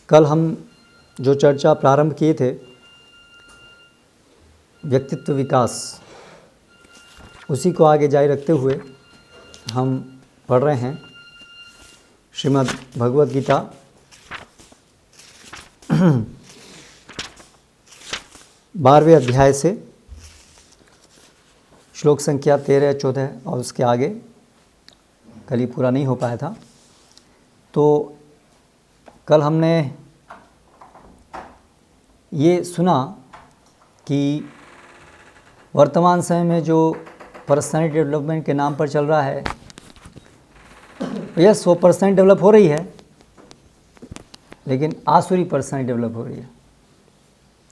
कल हम जो चर्चा प्रारंभ किए थे व्यक्तित्व विकास, उसी को आगे जारी रखते हुए हम पढ़ रहे हैं श्रीमद् भगवद गीता 12वें अध्याय से श्लोक संख्या 13, 14 और उसके आगे। कल ही पूरा नहीं हो पाया था, तो कल हमने ये सुना कि वर्तमान समय में जो पर्सनैलिटी डेवलपमेंट के नाम पर चल रहा है, यस 100% डेवलप हो रही है, लेकिन आसुरी पर्सनैलिटी डेवलप हो रही है।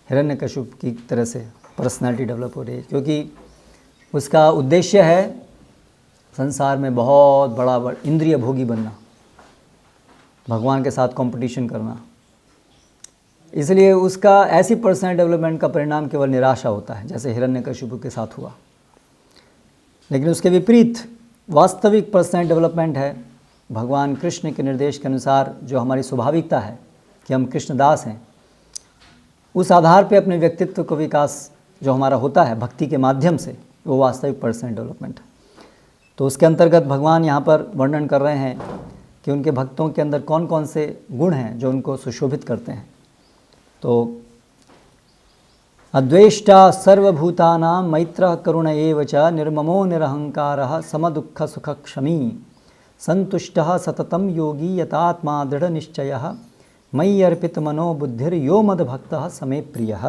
हिरण्यकशिपु की तरह से पर्सनैलिटी डेवलप हो रही है, क्योंकि उसका उद्देश्य है संसार में बहुत बड़ा इंद्रिय भोगी बनना, भगवान के साथ कंपटीशन करना। इसलिए उसका ऐसी पर्सनल डेवलपमेंट का परिणाम केवल निराशा होता है, जैसे हिरण्यकशिपु के साथ हुआ। लेकिन उसके विपरीत वास्तविक पर्सनल डेवलपमेंट है भगवान कृष्ण के निर्देश के अनुसार, जो हमारी स्वाभाविकता है कि हम कृष्णदास हैं, उस आधार पे अपने व्यक्तित्व को विकास जो हमारा होता है भक्ति के माध्यम से, वो वास्तविक पर्सनल डेवलपमेंट है। तो उसके अंतर्गत भगवान यहाँ पर वर्णन कर रहे हैं कि उनके भक्तों के अंदर कौन कौन से गुण हैं जो उनको सुशोभित करते हैं। तो अद्वेष्टा सर्वभूतानां मैत्रः करुण एव च निर्ममो निरहंकारः समदुःख सुखक्षमी संतुष्टः सततं योगी यतात्मा दृढ़निश्चयः मयि अर्पित मनो बुद्धिर यो मद्भक्तः समे प्रियः।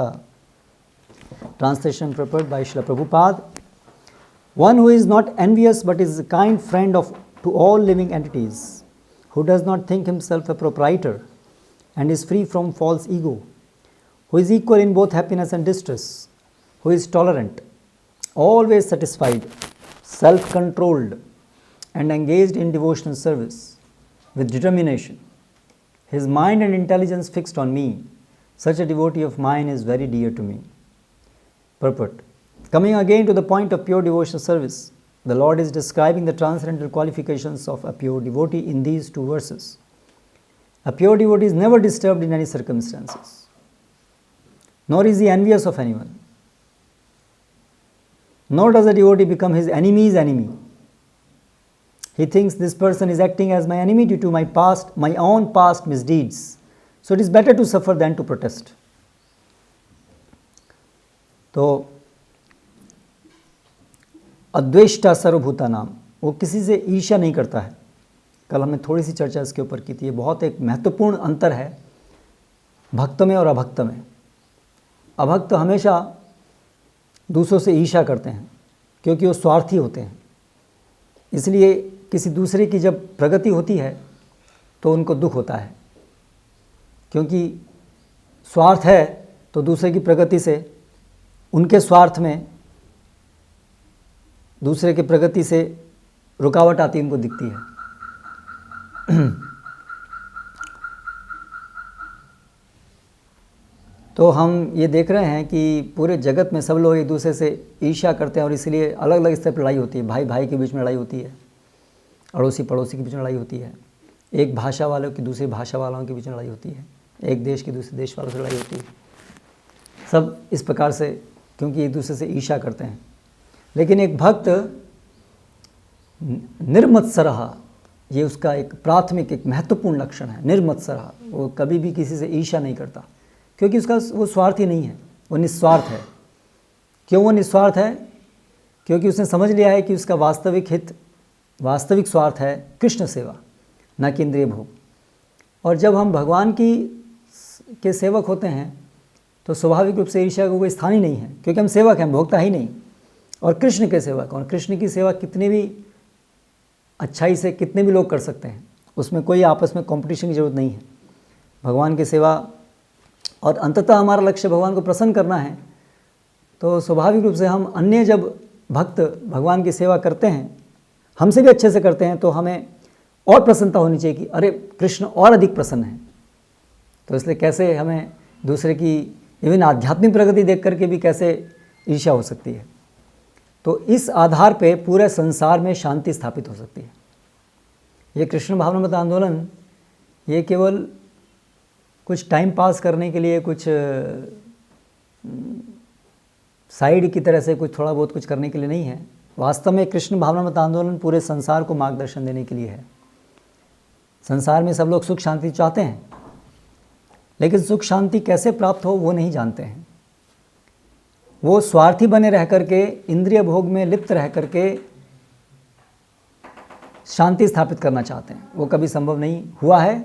Translation prepared by Srila Prabhupada. One who is not envious but is a kind friend to all living entities, who does not think himself a proprietor and is free from false ego, who is equal in both happiness and distress, who is tolerant, always satisfied, self-controlled, and engaged in devotional service with determination, his mind and intelligence fixed on me, such a devotee of mine is very dear to me. Purport. Coming again to the point of pure devotional service, the Lord is describing the transcendental qualifications of a pure devotee in these two verses. A pure devotee is never disturbed in any circumstances, nor is he envious of anyone, nor does a devotee become his enemy's enemy. He thinks this person is acting as my enemy due to my own past misdeeds, so it is better to suffer than to protest. तो अद्वेष्टा सर्वभूतानाम, वो किसी से ईर्ष्या नहीं करता है। कल हमने थोड़ी सी चर्चा इसके ऊपर की थी। ये बहुत एक महत्वपूर्ण अंतर है भक्त में और अभक्त में। अभक्त हमेशा दूसरों से ईर्ष्या करते हैं क्योंकि वो स्वार्थी होते हैं। इसलिए किसी दूसरे की जब प्रगति होती है तो उनको दुख होता है, क्योंकि स्वार्थ है तो दूसरे की प्रगति से, उनके स्वार्थ में दूसरे की प्रगति से रुकावट आती उनको दिखती है। तो हम ये देख रहे हैं कि पूरे जगत में सब लोग एक दूसरे से ईर्ष्या करते हैं और इसलिए अलग अलग स्तर पर लड़ाई होती है। भाई भाई के बीच में लड़ाई होती है, अड़ोसी पड़ोसी के बीच में लड़ाई होती है, एक भाषा वालों की दूसरी भाषा वालों के बीच में लड़ाई होती है, एक देश की दूसरे देश वालों से लड़ाई होती है। सब इस प्रकार से, क्योंकि एक दूसरे से ईर्ष्या करते हैं। लेकिन एक भक्त निर्मत्सरः, ये उसका एक प्राथमिक एक महत्वपूर्ण लक्षण है। निर्मत्सरः, वो कभी भी किसी से ईर्ष्या नहीं करता, क्योंकि उसका वो स्वार्थी नहीं है, वो निस्वार्थ है। क्यों वो निस्वार्थ है? क्योंकि उसने समझ लिया है कि उसका वास्तविक हित, वास्तविक स्वार्थ है कृष्ण सेवा, न कि इंद्रिय भोग। और जब हम भगवान के सेवक होते हैं तो स्वाभाविक रूप से ईर्ष्या को कोई स्थान ही नहीं है, क्योंकि हम सेवक हैं, भोक्ता ही नहीं। और कृष्ण के सेवक, और कृष्ण की सेवा कितनी भी अच्छाई से कितने भी लोग कर सकते हैं, उसमें कोई आपस में कंपटीशन की ज़रूरत नहीं है। भगवान की सेवा, और अंततः हमारा लक्ष्य भगवान को प्रसन्न करना है, तो स्वाभाविक रूप से हम अन्य जब भक्त भगवान की सेवा करते हैं, हमसे भी अच्छे से करते हैं, तो हमें और प्रसन्नता होनी चाहिए कि अरे कृष्ण और अधिक प्रसन्न है। तो इसलिए कैसे हमें दूसरे की इवन आध्यात्मिक प्रगति देख करके भी कैसे ईर्ष्या हो सकती है। तो इस आधार पे पूरे संसार में शांति स्थापित हो सकती है। ये कृष्ण भावनामृत आंदोलन ये केवल कुछ टाइम पास करने के लिए, कुछ साइड की तरह से कुछ थोड़ा बहुत कुछ करने के लिए नहीं है। वास्तव में कृष्ण भावनामृत आंदोलन पूरे संसार को मार्गदर्शन देने के लिए है। संसार में सब लोग सुख शांति चाहते हैं, लेकिन सुख शांति कैसे प्राप्त हो वो नहीं जानते हैं। वो स्वार्थी बने रह करके, इंद्रिय भोग में लिप्त रह करके शांति स्थापित करना चाहते हैं। वो कभी संभव नहीं हुआ है,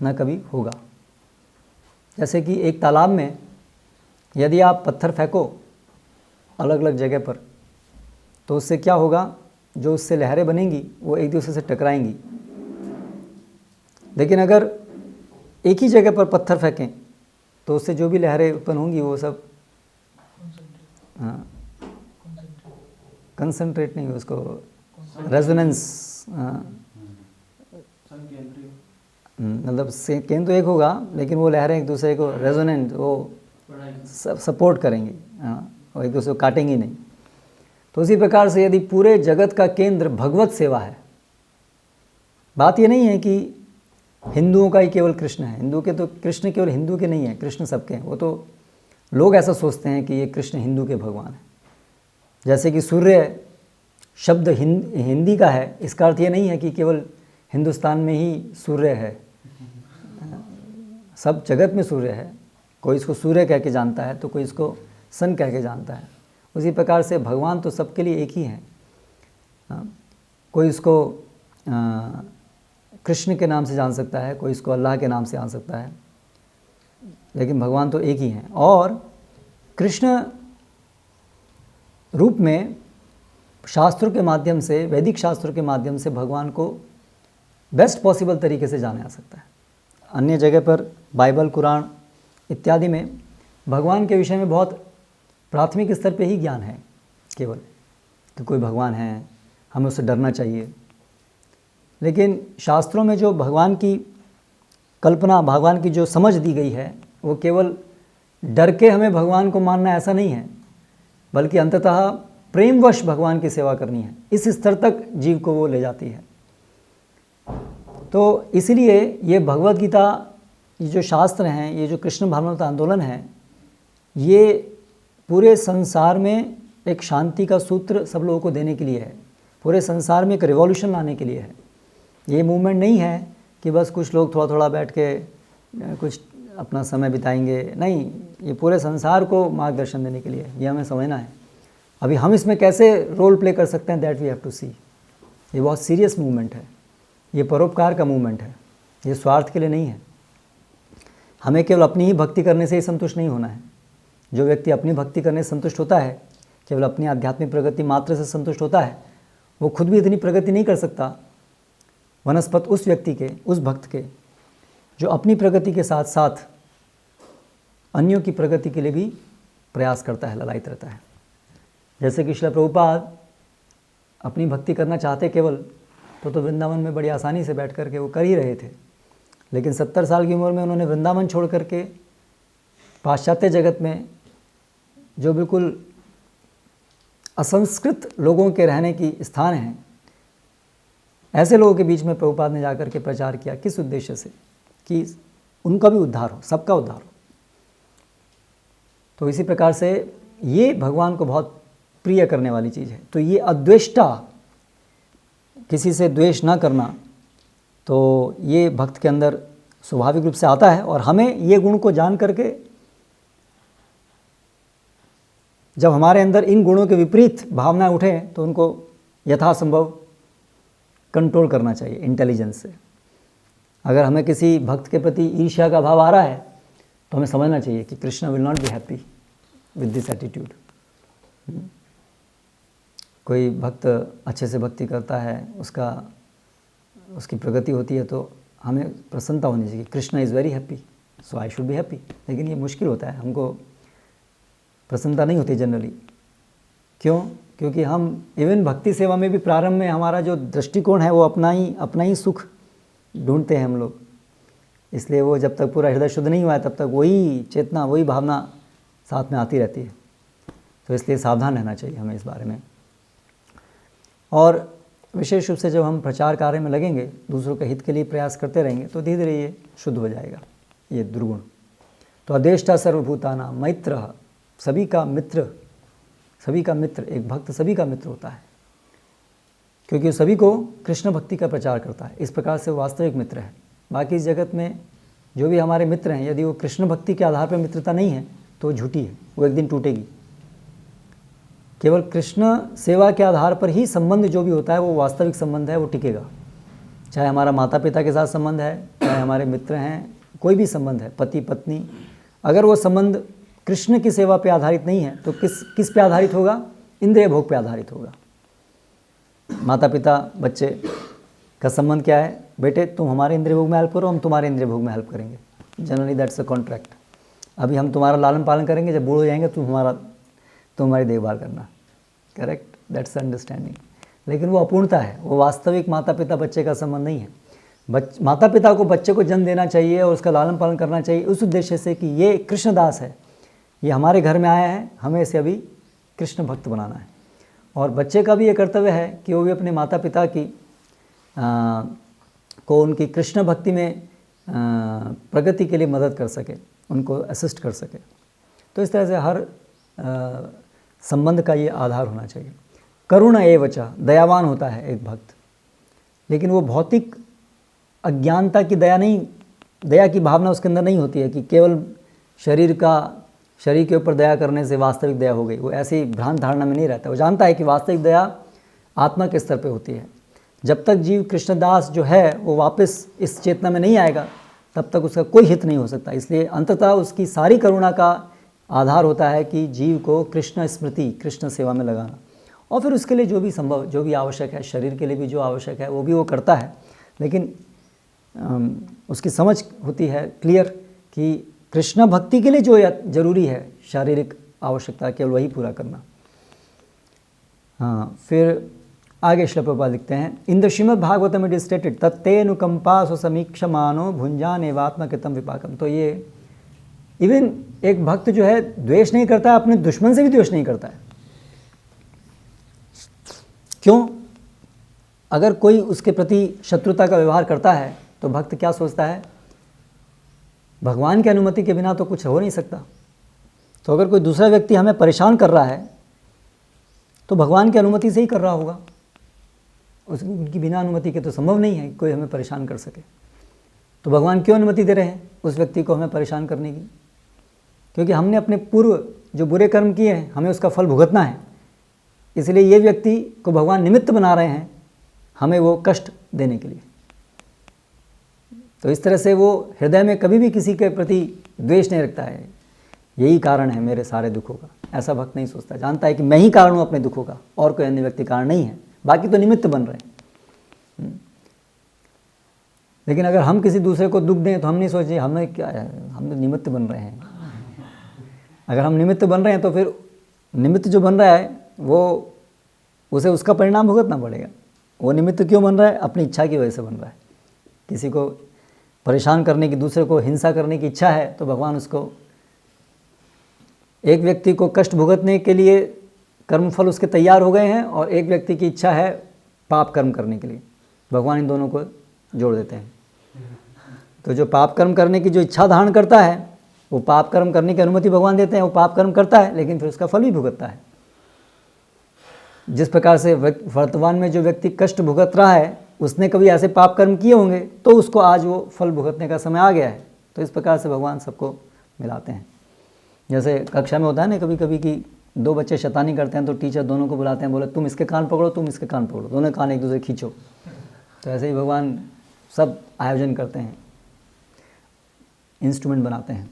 न कभी होगा। जैसे कि एक तालाब में यदि आप पत्थर फेंको अलग अलग जगह पर, तो उससे क्या होगा, जो उससे लहरें बनेंगी वो एक दूसरे से टकराएंगी। लेकिन अगर एक ही जगह पर पत्थर फेंकें तो उससे जो भी लहरें उत्पन्न होंगी वो सब कंसंट्रेट नहीं, उसको रेजोनेंस, मतलब केंद्र तो एक होगा, लेकिन वो लहरें एक दूसरे को रेजोनेंट, वो सपोर्ट करेंगी, और एक दूसरे को काटेंगी नहीं। तो उसी प्रकार से यदि पूरे जगत का केंद्र भगवत सेवा है, बात ये नहीं है कि हिंदुओं का ही केवल कृष्ण है, हिंदू के तो कृष्ण केवल हिंदू के नहीं है, कृष्ण सबके हैं। वो तो लोग ऐसा सोचते हैं कि ये कृष्ण हिंदू के भगवान हैं। जैसे कि सूर्य शब्द हिंदी का है, इसका अर्थ ये नहीं है कि केवल हिंदुस्तान में ही सूर्य है, सब जगत में सूर्य है। कोई इसको सूर्य कह के जानता है तो कोई इसको सन कह के जानता है। उसी प्रकार से भगवान तो सबके लिए एक ही हैं। कोई इसको कृष्ण के नाम से जान सकता है, कोई इसको अल्लाह के नाम से जान सकता है, लेकिन भगवान तो एक ही हैं। और कृष्ण रूप में शास्त्रों के माध्यम से, वैदिक शास्त्रों के माध्यम से भगवान को बेस्ट पॉसिबल तरीके से जाना जा सकता है। अन्य जगह पर बाइबल, कुरान इत्यादि में भगवान के विषय में बहुत प्राथमिक स्तर पे ही ज्ञान है केवल, तो कोई भगवान है, हमें उससे डरना चाहिए। लेकिन शास्त्रों में जो भगवान की कल्पना, भगवान की जो समझ दी गई है, वो केवल डर के हमें भगवान को मानना ऐसा नहीं है, बल्कि अंततः प्रेमवश भगवान की सेवा करनी है। इस स्तर तक जीव को वो ले जाती है। तो इसलिए ये भगवत गीता, ये जो शास्त्र हैं, ये जो कृष्ण भावनामृत आंदोलन है, ये पूरे संसार में एक शांति का सूत्र सब लोगों को देने के लिए है, पूरे संसार में एक रिवॉल्यूशन लाने के लिए है। ये मूवमेंट नहीं है कि बस कुछ लोग थोड़ा थोड़ा बैठ के कुछ अपना समय बिताएंगे, नहीं, ये पूरे संसार को मार्गदर्शन देने के लिए है। ये हमें समझना है। अभी हम इसमें कैसे रोल प्ले कर सकते हैं, दैट वी हैव टू सी। ये बहुत सीरियस मूवमेंट है, ये परोपकार का मूवमेंट है, ये स्वार्थ के लिए नहीं है। हमें केवल अपनी ही भक्ति करने से ही संतुष्ट नहीं होना है। जो व्यक्ति अपनी भक्ति करने से संतुष्ट होता है, केवल अपनी आध्यात्मिक प्रगति मात्र से संतुष्ट होता है, वो खुद भी इतनी प्रगति नहीं कर सकता वनस्पत उस व्यक्ति के, उस भक्त के, जो अपनी प्रगति के साथ साथ अन्यों की प्रगति के लिए भी प्रयास करता है, ललायित रहता है। जैसे कि श्रील प्रभुपाद अपनी भक्ति करना चाहते केवल, तो वृंदावन में बड़ी आसानी से बैठ कर के वो कर ही रहे थे। लेकिन 70 साल की उम्र में उन्होंने वृंदावन छोड़ करके पाश्चात्य जगत में, जो बिल्कुल असंस्कृत लोगों के रहने की स्थान हैं, ऐसे लोगों के बीच में प्रभुपाद ने जाकर के प्रचार किया। किस उद्देश्य से? कि उनका भी उद्धार हो, सबका उद्धार हो। तो इसी प्रकार से ये भगवान को बहुत प्रिय करने वाली चीज़ है। तो ये अद्वेष्टा, किसी से द्वेष ना करना, तो ये भक्त के अंदर स्वाभाविक रूप से आता है। और हमें ये गुण को जान करके, जब हमारे अंदर इन गुणों के विपरीत भावनाएं उठें, तो उनको यथासंभव कंट्रोल करना चाहिए इंटेलिजेंस से। अगर हमें किसी भक्त के प्रति ईर्ष्या का भाव आ रहा है, तो हमें समझना चाहिए कि Krishna will not be happy with this attitude. कोई भक्त अच्छे से भक्ति करता है, उसकी प्रगति होती है, तो हमें प्रसन्नता होनी चाहिए। Krishna is very happy, so I should be happy. लेकिन ये मुश्किल होता है, हमको प्रसन्नता नहीं होती जनरली। क्यों? क्योंकि हम इवन भक्ति सेवा में भी प्रारंभ में हमारा जो दृष्टिकोण है वो अपना ही सुख ढूंढते हैं हम लोग। इसलिए वो जब तक पूरा हृदय शुद्ध नहीं हुआ है, तब तक वही चेतना, वही भावना साथ में आती रहती है। तो इसलिए सावधान रहना चाहिए हमें इस बारे में। और विशेष रूप से जब हम प्रचार कार्य में लगेंगे, दूसरों के हित के लिए प्रयास करते रहेंगे, तो धीरे धीरे ये शुद्ध हो जाएगा। ये दुर्गुण। तो अदेष्टा सर्वभूतानां मैत्रः, सभी का मित्र, सभी का मित्र, एक भक्त सभी का मित्र होता है, क्योंकि वो सभी को कृष्ण भक्ति का प्रचार करता है। इस प्रकार से वो वास्तविक मित्र है। बाकी इस जगत में जो भी हमारे मित्र हैं, यदि वो कृष्ण भक्ति के आधार पर मित्रता नहीं है तो वो झूठी है, वो एक दिन टूटेगी। केवल कृष्ण सेवा के आधार पर ही संबंध जो भी होता है वो वास्तविक संबंध है, वो टिकेगा। चाहे हमारा माता पिता के साथ संबंध है, चाहे हमारे मित्र हैं, कोई भी संबंध है, पति पत्नी, अगर वो संबंध कृष्ण की सेवा पे आधारित नहीं है तो किस पे आधारित होगा? इंद्रिय भोग पे आधारित होगा। माता पिता बच्चे का संबंध क्या है? बेटे तुम हमारे इंद्रिय भोग में हेल्प करो, हम तुम्हारे इंद्रिय भोग में हेल्प करेंगे। Generally that's a contract. अभी हम तुम्हारा लालन पालन करेंगे, जब बूढ़ हो जाएंगे तुम हमारी देखभाल करना। Correct, that's understanding. लेकिन वो अपूर्णता है, वो वास्तविक माता पिता बच्चे का संबंध नहीं है। माता पिता को बच्चे को जन्म देना चाहिए और उसका लालन पालन करना चाहिए उस उद्देश्य से कि ये कृष्णदास है, ये हमारे घर में आया है, हमें इसे अभी कृष्ण भक्त बनाना है। और बच्चे का भी ये कर्तव्य है कि वो भी अपने माता पिता की को उनकी कृष्ण भक्ति में प्रगति के लिए मदद कर सके, उनको असिस्ट कर सके। तो इस तरह से हर संबंध का ये आधार होना चाहिए। करुण एवच, दयावान होता है एक भक्त, लेकिन वो भौतिक अज्ञानता की दया नहीं, दया की भावना उसके अंदर नहीं होती है कि केवल शरीर के ऊपर दया करने से वास्तविक दया हो गई। वो ऐसी भ्रांत धारणा में नहीं रहता। वो जानता है कि वास्तविक दया आत्मा के स्तर पे होती है। जब तक जीव कृष्णदास जो है वो वापस इस चेतना में नहीं आएगा तब तक उसका कोई हित नहीं हो सकता। इसलिए अंततः उसकी सारी करुणा का आधार होता है कि जीव को कृष्ण स्मृति, कृष्ण सेवा में लगाना, और फिर उसके लिए जो भी संभव, जो भी आवश्यक है, शरीर के लिए भी जो आवश्यक है वो भी वो करता है। लेकिन उसकी समझ होती है क्लियर कि कृष्ण भक्ति के लिए जो जरूरी है, शारीरिक आवश्यकता, केवल वही पूरा करना। हाँ, फिर आगे श्लोक प्रभुपाद लिखते हैं, in the Shrimad Bhagavatam it is stated तत्ते अनुकंपा समीक्षमानो भुंजान एवात्मकृतम विपाकम। तो ये इवन एक भक्त जो है द्वेष नहीं करता है, अपने दुश्मन से भी द्वेष नहीं करता है। क्यों? अगर कोई उसके प्रति शत्रुता का व्यवहार करता है तो भक्त क्या सोचता है? भगवान की अनुमति के बिना तो कुछ हो नहीं सकता। तो अगर कोई दूसरा व्यक्ति हमें परेशान कर रहा है तो भगवान की अनुमति से ही कर रहा होगा। उनकी बिना अनुमति के तो संभव नहीं है कि कोई हमें परेशान कर सके। तो भगवान क्यों अनुमति दे रहे हैं उस व्यक्ति को हमें परेशान करने की? क्योंकि हमने अपने पूर्व जो बुरे कर्म किए हैं हमें उसका फल भुगतना है। इसलिए ये व्यक्ति को भगवान निमित्त बना रहे हैं हमें वो कष्ट देने के लिए। तो इस तरह से वो हृदय में कभी भी किसी के प्रति द्वेष नहीं रखता है। यही कारण है मेरे सारे दुखों का, ऐसा भक्त नहीं सोचता। जानता है कि मैं ही कारण हूँ अपने दुखों का, और कोई अन्य व्यक्ति कारण नहीं है, बाकी तो निमित्त बन रहे हैं। लेकिन अगर हम किसी दूसरे को दुख दें तो हम नहीं सोचिए हमें क्या है, हम तो निमित्त बन रहे हैं। अगर हम निमित्त बन रहे हैं तो फिर निमित्त जो बन रहा है वो उसे उसका परिणाम भुगतना पड़ेगा। वो निमित्त क्यों बन रहा है? अपनी इच्छा की वजह से बन रहा है। किसी को परेशान करने की, दूसरे को हिंसा करने की इच्छा है तो भगवान उसको, एक व्यक्ति को कष्ट भुगतने के लिए कर्मफल उसके तैयार हो गए हैं और एक व्यक्ति की इच्छा है पाप कर्म करने के लिए, भगवान इन दोनों को जोड़ देते हैं। तो जो पाप कर्म करने की जो इच्छा धारण करता है वो पाप कर्म करने की अनुमति भगवान देते हैं, वो पाप कर्म करता है लेकिन फिर उसका फल भी भुगतता है। जिस प्रकार से वर्तमान में जो व्यक्ति कष्ट भुगत रहा है उसने कभी ऐसे पाप कर्म किए होंगे तो उसको आज वो फल भुगतने का समय आ गया है। तो इस प्रकार से भगवान सबको मिलाते हैं। जैसे कक्षा में होता है ना कभी कभी कि दो बच्चे शैतानी करते हैं तो टीचर दोनों को बुलाते हैं, बोले तुम इसके कान पकड़ो, तुम इसके कान पकड़ो, दोनों कान एक दूसरे खींचो। तो ऐसे ही भगवान सब आयोजन करते हैं, इंस्ट्रूमेंट बनाते हैं।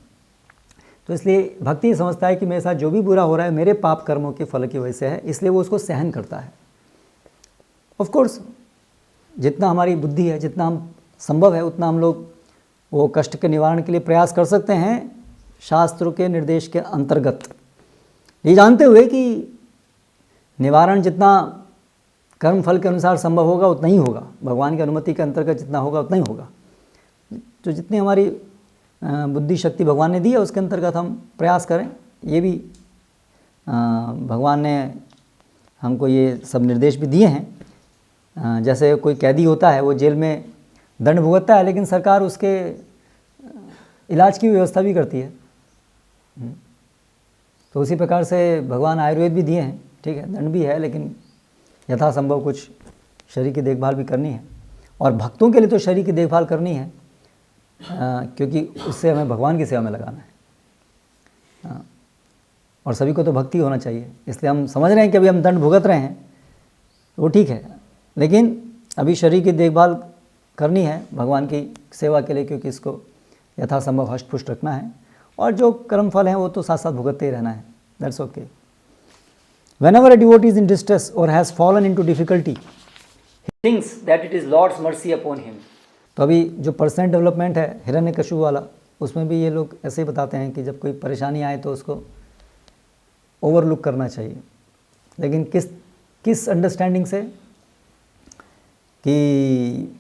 तो इसलिए भक्ति ये समझता है कि मेरे साथ जो भी बुरा हो रहा है मेरे पाप कर्मों के फल की वजह से है, इसलिए वो उसको सहन करता है। ऑफ कोर्स जितना हमारी बुद्धि है, जितना हम संभव है उतना हम लोग वो कष्ट के निवारण के लिए प्रयास कर सकते हैं शास्त्रों के निर्देश के अंतर्गत, ये जानते हुए कि निवारण जितना कर्म फल के अनुसार संभव होगा उतना ही होगा, भगवान की अनुमति के अंतर्गत जितना होगा उतना ही होगा। तो जितनी हमारी बुद्धि शक्ति भगवान ने दी है उसके अंतर्गत हम प्रयास करें। ये भी भगवान ने हमको ये सब निर्देश भी दिए हैं। जैसे कोई कैदी होता है वो जेल में दंड भुगतता है लेकिन सरकार उसके इलाज की व्यवस्था भी करती है। तो उसी प्रकार से भगवान आयुर्वेद भी दिए हैं, ठीक है, दंड भी है, लेकिन यथासंभव कुछ शरीर की देखभाल भी करनी है। और भक्तों के लिए तो शरीर की देखभाल करनी है, क्योंकि उससे हमें भगवान की सेवा में लगाना है। और सभी को तो भक्ति होना चाहिए। इसलिए हम समझ रहे हैं कि अभी हम दंड भुगत रहे हैं, वो ठीक है, लेकिन अभी शरीर की देखभाल करनी है भगवान की सेवा के लिए, क्योंकि इसको यथासंभव हष्ट पुष्ट रखना है। और जो कर्म फल हैं वो तो साथ साथ भुगतते ही रहना है। That's okay. Whenever a devotee is in distress or has fallen into difficulty, he thinks that it is Lord's mercy upon him. तो अभी जो पर्सनल डेवलपमेंट है हिरण्यकशिपु वाला, उसमें भी ये लोग ऐसे ही बताते हैं कि जब कोई परेशानी आए तो उसको ओवरलुक करना चाहिए। लेकिन किस अंडरस्टैंडिंग से, कि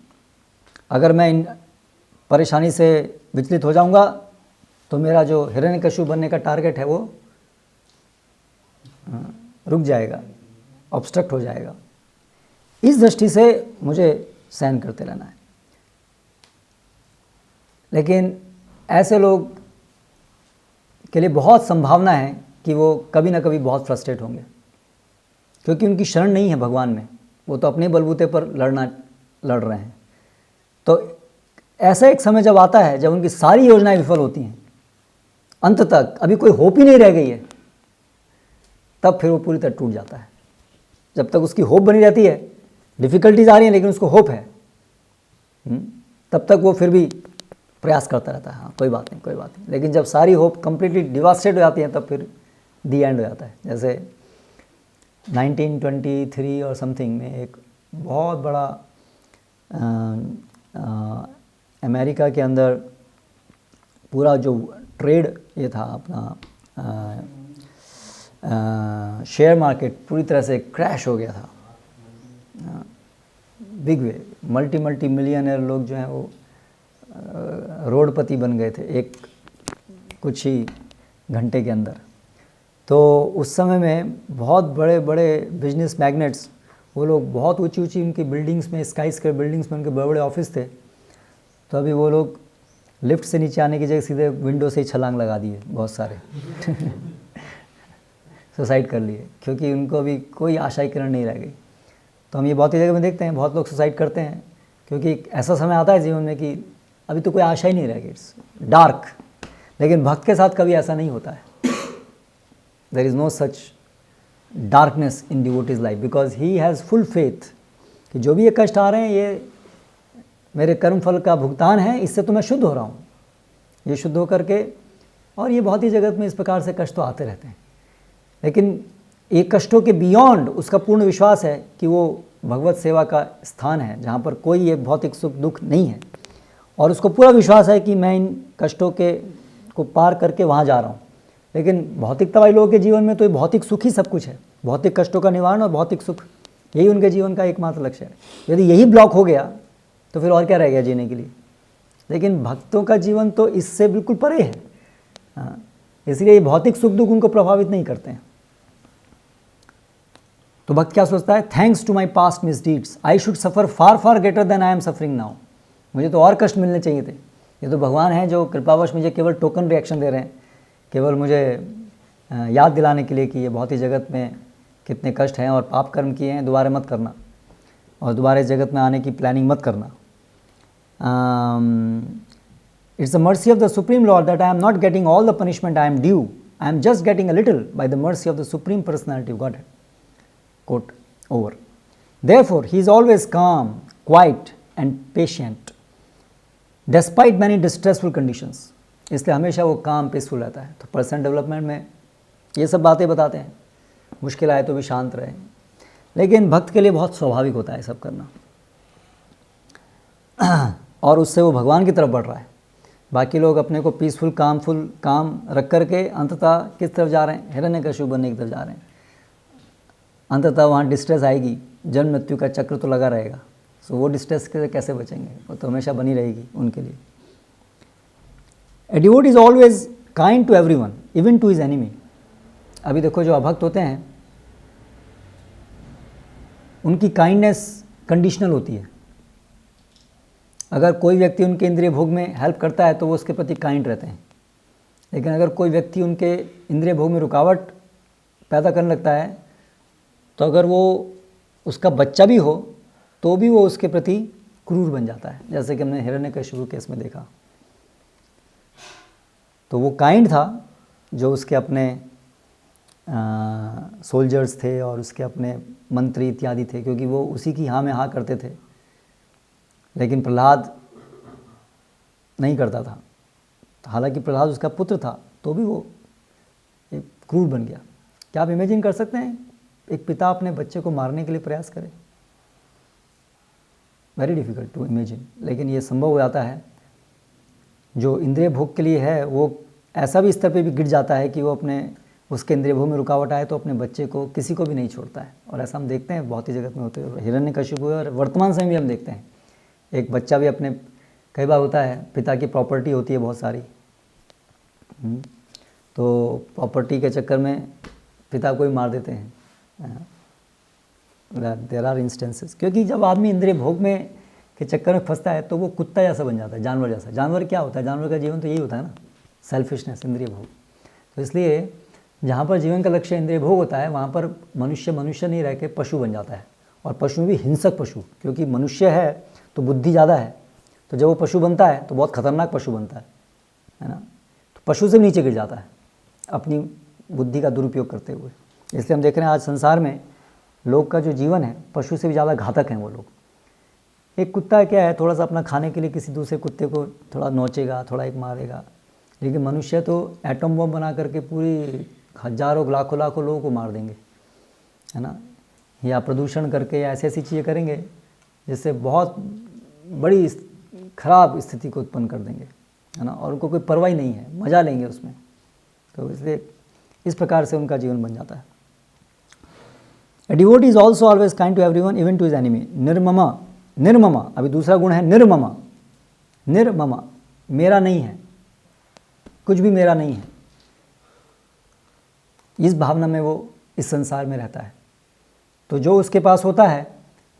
अगर मैं इन परेशानी से विचलित हो जाऊंगा तो मेरा जो हिरण्यकशिपु बनने का टारगेट है वो रुक जाएगा, ऑब्स्ट्रक्ट हो जाएगा। इस दृष्टि से मुझे सहन करते रहना है। लेकिन ऐसे लोग के लिए बहुत संभावना है कि वो कभी ना कभी बहुत फ्रस्ट्रेट होंगे, क्योंकि उनकी शरण नहीं है भगवान में, वो तो अपने बलबूते पर लड़ रहे हैं। तो ऐसा एक समय जब आता है जब उनकी सारी योजनाएं विफल होती हैं, अंत तक अभी कोई होप ही नहीं रह गई है, तब फिर वो पूरी तरह टूट जाता है। जब तक उसकी होप बनी रहती है, डिफ़िकल्टीज आ रही हैं लेकिन उसको होप है, तब तक वो फिर भी प्रयास करता रहता है, हाँ कोई बात नहीं कोई बात नहीं। लेकिन जब सारी होप कंप्लीटली डिवास्टेड हो जाती है तब फिर दी एंड हो जाता है। जैसे 1923 और समथिंग में एक बहुत बड़ा अमेरिका के अंदर पूरा जो ट्रेड ये था अपना शेयर मार्केट पूरी तरह से क्रैश हो गया था, बिग वे। मल्टी मिलियनर लोग जो हैं वो रोडपति बन गए थे एक कुछ ही घंटे के अंदर। तो उस समय में बहुत बड़े बड़े बिजनेस मैग्नेट्स, वो लोग बहुत ऊंची ऊंची उनकी बिल्डिंग्स में, स्काई स्क्वायर बिल्डिंग्स में उनके बड़े बड़े ऑफिस थे। तो अभी वो लोग लिफ्ट से नीचे आने की जगह सीधे विंडो से ही छलांग लगा दिए बहुत सारे सुसाइड कर लिए, क्योंकि उनको अभी कोई आशा की किरण नहीं रह गई। तो हम ये बहुत ही जगह में देखते हैं, बहुत लोग सुसाइड करते हैं, क्योंकि ऐसा समय आता है जीवन में कि अभी तो कोई आशा ही नहीं रह गई, इट्स डार्क। लेकिन भक्त के साथ कभी ऐसा नहीं होता है। There is no such darkness in devotee's life, because he has full faith कि जो भी ये कष्ट आ रहे हैं ये मेरे कर्म फल का भुगतान है, इससे तो मैं शुद्ध हो रहा हूँ। ये शुद्ध हो करके, और ये बहुत ही जगत में इस प्रकार से कष्ट तो आते रहते हैं, लेकिन एक कष्टों के बियॉन्ड उसका पूर्ण विश्वास है कि वो भगवत सेवा का स्थान है जहाँ पर कोई ये भौतिक सुख दुख नहीं है, और उसको पूरा विश्वास है कि मैं इन कष्टों को पार करके वहाँ जा रहा हूँ। लेकिन भौतिकतावादी लोगों के जीवन में तो ये भौतिक सुख ही सब कुछ है, भौतिक कष्टों का निवारण और भौतिक सुख, यही उनके जीवन का एकमात्र लक्ष्य है। यदि यही ब्लॉक हो गया तो फिर और क्या रह गया जीने के लिए। लेकिन भक्तों का जीवन तो इससे बिल्कुल परे है, हाँ, इसलिए ये भौतिक सुख दुख उनको प्रभावित नहीं करते हैं। तो भक्त क्या सोचता है, thanks to my past misdeeds I should suffer far far greater than I am suffering now. मुझे तो और कष्ट मिलने चाहिए थे, ये तो भगवान हैं जो कृपावश मुझे केवल टोकन रिएक्शन दे रहे हैं, केवल मुझे याद दिलाने के लिए कि ये बहुत ही जगत में कितने कष्ट हैं और पाप कर्म किए हैं, दोबारा मत करना और दोबारा इस जगत में आने की प्लानिंग मत करना। It's the mercy of the supreme Lord that I am not getting all the punishment I am due, I am just getting a little by the mercy of the supreme personality of godhead. Quote over. Therefore, he is always calm, quiet and patient despite many distressful conditions. इसलिए हमेशा वो काम peaceful रहता है। तो personal development में ये सब बातें बताते हैं, मुश्किल आए तो भी शांत रहे। लेकिन भक्त के लिए बहुत स्वाभाविक होता है सब करना, और उससे वो भगवान की तरफ बढ़ रहा है। बाकी लोग अपने को पीसफुल काम रख करके अंततः किस तरफ जा रहे हैं, हिरण्यकशिपु बनने की तरफ जा रहे हैं। अंततः वहाँ डिस्ट्रेस आएगी, जन्म मृत्यु का चक्र तो लगा रहेगा। सो वो डिस्ट्रेस से कैसे बचेंगे, वो तो हमेशा बनी रहेगी उनके लिए। A devotee is always kind to everyone even to his enemy. अभी देखो जो अभक्त होते हैं उनकी काइंडनेस कंडीशनल होती है। अगर कोई व्यक्ति उनके इंद्रिय भोग में हेल्प करता है तो वो उसके प्रति काइंड रहते हैं, लेकिन अगर कोई व्यक्ति उनके इंद्रिय भोग में रुकावट पैदा करने लगता है तो अगर वो उसका बच्चा भी हो तो भी वो उसके प्रति क्रूर बन जाता है, जैसे कि हमने हिरण्यकशिपु केस में देखा। तो वो काइंड था जो उसके अपने सोल्जर्स थे और उसके अपने मंत्री इत्यादि थे, क्योंकि वो उसी की हाँ में हाँ करते थे, लेकिन प्रहलाद नहीं करता था। हालांकि प्रहलाद उसका पुत्र था तो भी वो एक क्रूर बन गया। क्या आप इमेजिन कर सकते हैं एक पिता अपने बच्चे को मारने के लिए प्रयास करे? वेरी डिफ़िकल्ट टू इमेजिन, लेकिन ये संभव हो जाता है। जो इंद्रिय भोग के लिए है वो ऐसा भी स्तर पे भी गिर जाता है कि वो अपने उसके इंद्रिय भोग में रुकावट आए तो अपने बच्चे को किसी को भी नहीं छोड़ता है। और ऐसा हम देखते हैं बहुत ही जगत में होते हैं, हिरण्यकशिपु और वर्तमान समय भी हम देखते हैं। एक बच्चा भी अपने, कई बार होता है पिता की प्रॉपर्टी होती है बहुत सारी, तो प्रॉपर्टी के चक्कर में पिता को ही मार देते हैं। देयर आर इंस्टेंसेस, क्योंकि जब आदमी इंद्रिय भोग में के चक्कर में फंसता है तो वो कुत्ता जैसा बन जाता है, जानवर जैसा। जानवर क्या होता है? जानवर का जीवन तो यही होता है ना, सेल्फिशनेस, इंद्रिय भोग। तो इसलिए जहाँ पर जीवन का लक्ष्य इंद्रिय भोग होता है वहाँ पर मनुष्य नहीं रह के पशु बन जाता है, और पशु भी हिंसक पशु, क्योंकि मनुष्य है तो बुद्धि ज़्यादा है, तो जब वो पशु बनता है तो बहुत खतरनाक पशु बनता है ना। तो पशु से नीचे गिर जाता है अपनी बुद्धि का दुरुपयोग करते हुए। इसलिए हम देख रहे हैं आज संसार में लोग का जो जीवन है पशु से भी ज़्यादा घातक हैं वो लोग। एक कुत्ता क्या है, थोड़ा सा अपना खाने के लिए किसी दूसरे कुत्ते को थोड़ा नोचेगा, थोड़ा एक मारेगा, लेकिन मनुष्य तो एटम बम बना करके पूरी हजारों लाखों लोगों को मार देंगे, है ना। या प्रदूषण करके या ऐसी ऐसी चीज़ें करेंगे जिससे बहुत बड़ी खराब स्थिति को उत्पन्न कर देंगे, है ना। और उनको कोई परवाह ही नहीं है, मज़ा लेंगे उसमें। तो इसलिए इस प्रकार से उनका जीवन बन जाता है। A devotee is also always kind to everyone, even to his enemy. निर्ममा, निर्ममा, अभी दूसरा गुण है निर्ममा। निर्ममा, मेरा नहीं है, कुछ भी मेरा नहीं है, इस भावना में वो इस संसार में रहता है। तो जो उसके पास होता है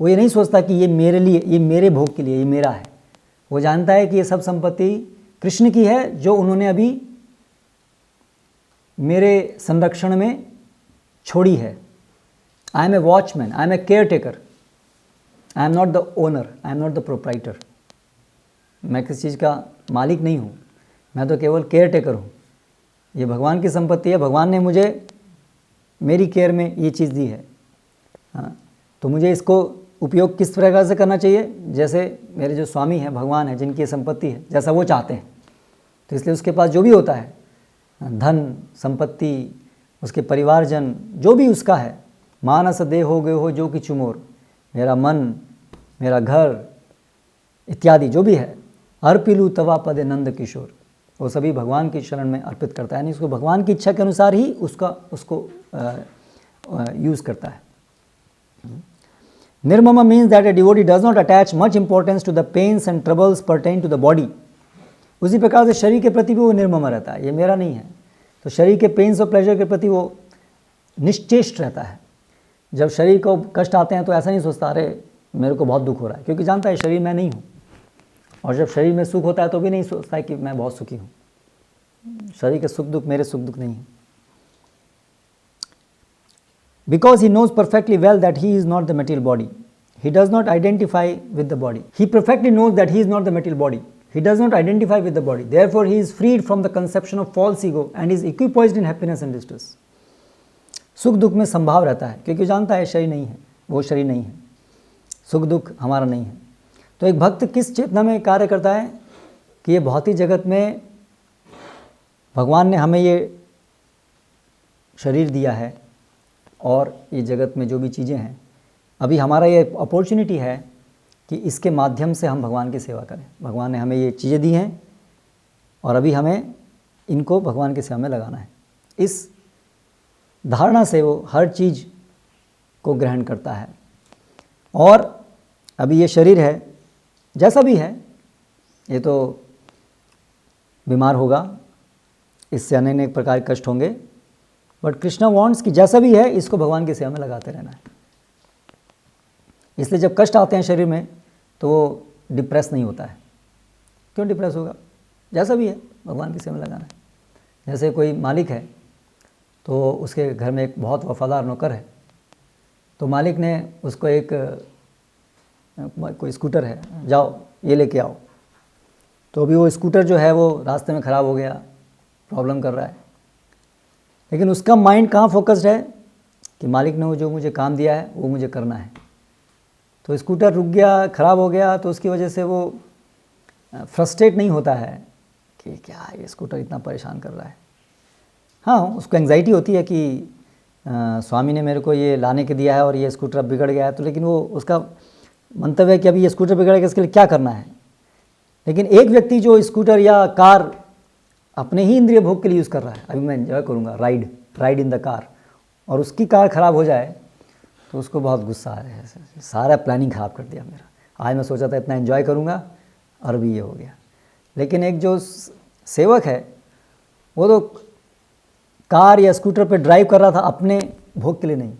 वो ये नहीं सोचता कि ये मेरे लिए, ये मेरे भोग के लिए, ये मेरा है। वो जानता है कि ये सब संपत्ति कृष्ण की है, जो उन्होंने अभी मेरे संरक्षण में छोड़ी है। I am a watchman, I am a caretaker, I am not the owner, I am not the proprietor. मैं किसी चीज़ का मालिक नहीं हूँ, मैं तो केवल केयर टेकर हूँ। ये भगवान की संपत्ति है, भगवान ने मुझे मेरी केयर में ये चीज़ दी है। हाँ, तो मुझे इसको उपयोग किस प्रकार से करना चाहिए, जैसे मेरे जो स्वामी हैं, भगवान है, जिनकी संपत्ति है, जैसा वो चाहते हैं। तो इसलिए उसके पास जो भी होता है, धन संपत्ति, उसके परिवारजन, जो भी उसका है, मानस देह हो गए हो जो कि चुमोर, मेरा मन, मेरा घर इत्यादि जो भी है, अर्पिलू तवा पदे नंद किशोर, वो सभी भगवान की शरण में अर्पित करता है। यानी उसको भगवान की इच्छा के अनुसार ही उसको यूज़ करता है। Nirmama means that a devotee does not attach much importance to the pains and troubles pertain to the body. उसी प्रकार से शरीर के प्रति भी वो निर्मम रहता है, ये मेरा नहीं है। तो शरीर के पेन्स और प्लेजर के प्रति वो निश्चेष्ट रहता है। जब शरीर को कष्ट आते हैं तो ऐसा नहीं सोचता अरे मेरे को बहुत दुख हो रहा है, क्योंकि जानता है शरीर मैं नहीं हूँ। और जब शरीर में सुख होता है तो भी नहीं सोचता है कि मैं बहुत सुखी हूँ। शरीर के सुख दुख मेरे सुख दुख नहीं है। Because he knows perfectly well that he is not the material body, he does not identify with the body. He perfectly knows that he is not the material body. He does not identify with the body. Therefore, he is freed from the conception of false ego and is equipoised in happiness and distress. सुख दुख में संभाव रहता है, क्योंकि जानता है शरीर नहीं है, वो शरीर नहीं है, सुख दुख हमारा नहीं है। तो एक भक्त किस चेतना में कार्य करता है कि ये भौतिक जगत में भगवान ने हमें ये शरीर दिया है और ये जगत में जो भी चीज़ें हैं, अभी हमारा ये अपॉर्चुनिटी है कि इसके माध्यम से हम भगवान की सेवा करें। भगवान ने हमें ये चीज़ें दी हैं और अभी हमें इनको भगवान की सेवा में लगाना है। इस धारणा से वो हर चीज़ को ग्रहण करता है। और अभी ये शरीर है, जैसा भी है, ये तो बीमार होगा, इससे अनेक प्रकार के कष्ट होंगे, बट कृष्णा वांट्स कि जैसा भी है इसको भगवान की सेवा में लगाते रहना है। इसलिए जब कष्ट आते हैं शरीर में तो वो डिप्रेस नहीं होता है, क्यों डिप्रेस होगा? जैसा भी है भगवान की सेवा में लगाना है। जैसे कोई मालिक है तो उसके घर में एक बहुत वफादार नौकर है, तो मालिक ने उसको एक कोई स्कूटर है, जाओ ये लेके आओ, तो अभी वो स्कूटर जो है वो रास्ते में ख़राब हो गया, प्रॉब्लम कर रहा है, लेकिन उसका माइंड कहाँ फोकस्ड है कि मालिक ने वो जो मुझे काम दिया है वो मुझे करना है। तो स्कूटर रुक गया, ख़राब हो गया, तो उसकी वजह से वो फ्रस्ट्रेट नहीं होता है कि क्या ये स्कूटर इतना परेशान कर रहा है। हाँ, उसको एंग्जाइटी होती है कि स्वामी ने मेरे को ये लाने के दिया है और ये स्कूटर अब बिगड़ गया है, तो लेकिन वो उसका मंतव्य है कि अभी ये स्कूटर बिगड़ गया, इसके लिए क्या करना है। लेकिन एक व्यक्ति जो स्कूटर या कार अपने ही इंद्रिय भोग के लिए यूज़ कर रहा है, अभी मैं एंजॉय करूँगा राइड इन द कार, और उसकी कार ख़राब हो जाए तो उसको बहुत गुस्सा आ रहा है, सारा प्लानिंग ख़राब कर दिया मेरा। आज मैं सोचा था इतना एंजॉय करूँगा और अभी ये हो गया। लेकिन एक जो सेवक है वो तो कार या स्कूटर पे ड्राइव कर रहा था अपने भोग के लिए नहीं,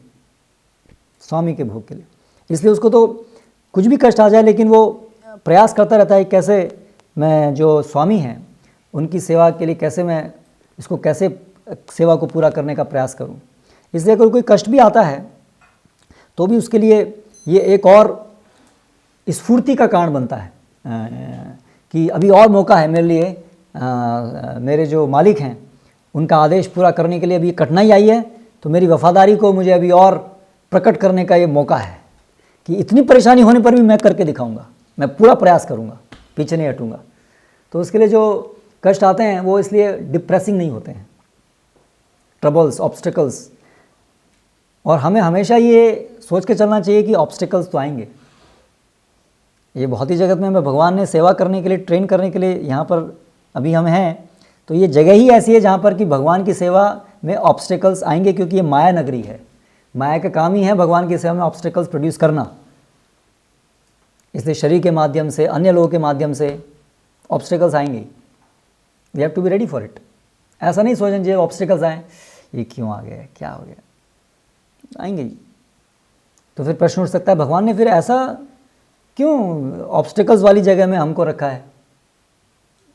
स्वामी के भोग के लिए। इसलिए उसको तो कुछ भी कष्ट आ जाए लेकिन वो प्रयास करता रहता है कैसे मैं जो स्वामी हैं उनकी सेवा के लिए कैसे मैं इसको कैसे सेवा को पूरा करने का प्रयास करूं। इसलिए अगर कोई कष्ट भी आता है तो भी उसके लिए ये एक और स्फूर्ति का कारण बनता है कि अभी और मौका है मेरे लिए, मेरे जो मालिक हैं उनका आदेश पूरा करने के लिए अभी कठिनाई आई है, तो मेरी वफादारी को मुझे अभी और प्रकट करने का ये मौका है कि इतनी परेशानी होने पर भी मैं करके दिखाऊंगा, मैं पूरा प्रयास करूंगा, पीछे नहीं हटूंगा। तो उसके लिए जो कष्ट आते हैं वो इसलिए डिप्रेसिंग नहीं होते हैं, ट्रबल्स, ऑब्स्टिकल्स। और हमें हमेशा ये सोच के चलना चाहिए कि ऑब्स्टिकल्स तो आएंगे। ये भौतिक जगत में हमें भगवान ने सेवा करने के लिए, ट्रेन करने के लिए यहाँ पर अभी हम हैं, तो ये जगह ही ऐसी है जहाँ पर कि भगवान की सेवा में ऑब्स्टिकल्स आएंगे, क्योंकि ये माया नगरी है। माया का काम ही है भगवान की सेवा में ऑब्स्टिकल्स प्रोड्यूस करना। इसलिए शरीर के माध्यम से, अन्य लोगों के माध्यम से ऑब्स्टिकल्स आएंगे। We have to be ready for it. ऐसा नहीं सोचना चाहिए ऑब्स्टिकल्स आए ये क्यों आ गए, क्या हो गया, आएंगे ही। तो फिर प्रश्न उठ सकता है भगवान ने फिर ऐसा क्यों ऑब्स्टिकल्स वाली जगह में हमको रखा है।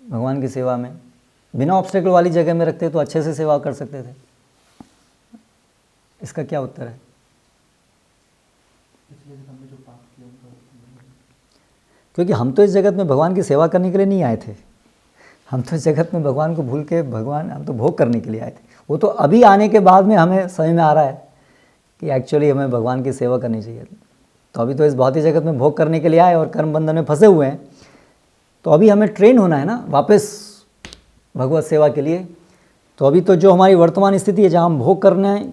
भगवान की सेवा में बिना ऑब्स्टिकल वाली जगह में रखते तो अच्छे से सेवा कर सकते थे। इसका क्या उत्तर है? क्योंकि हम तो इस जगत में भगवान की सेवा करने के लिए नहीं आए थे। हम तो इस जगत में भगवान को भूल के हम तो भोग करने के लिए आए थे। वो तो अभी आने के बाद में हमें समझ में आ रहा है कि एक्चुअली हमें भगवान की सेवा करनी चाहिए। तो अभी तो इस भौतिक जगत में भोग करने के लिए आए और कर्म बंधन में फंसे हुए हैं। तो अभी हमें ट्रेन होना है ना वापस भगवत सेवा के लिए। तो अभी तो जो हमारी वर्तमान स्थिति है, जहाँ हम भोग करने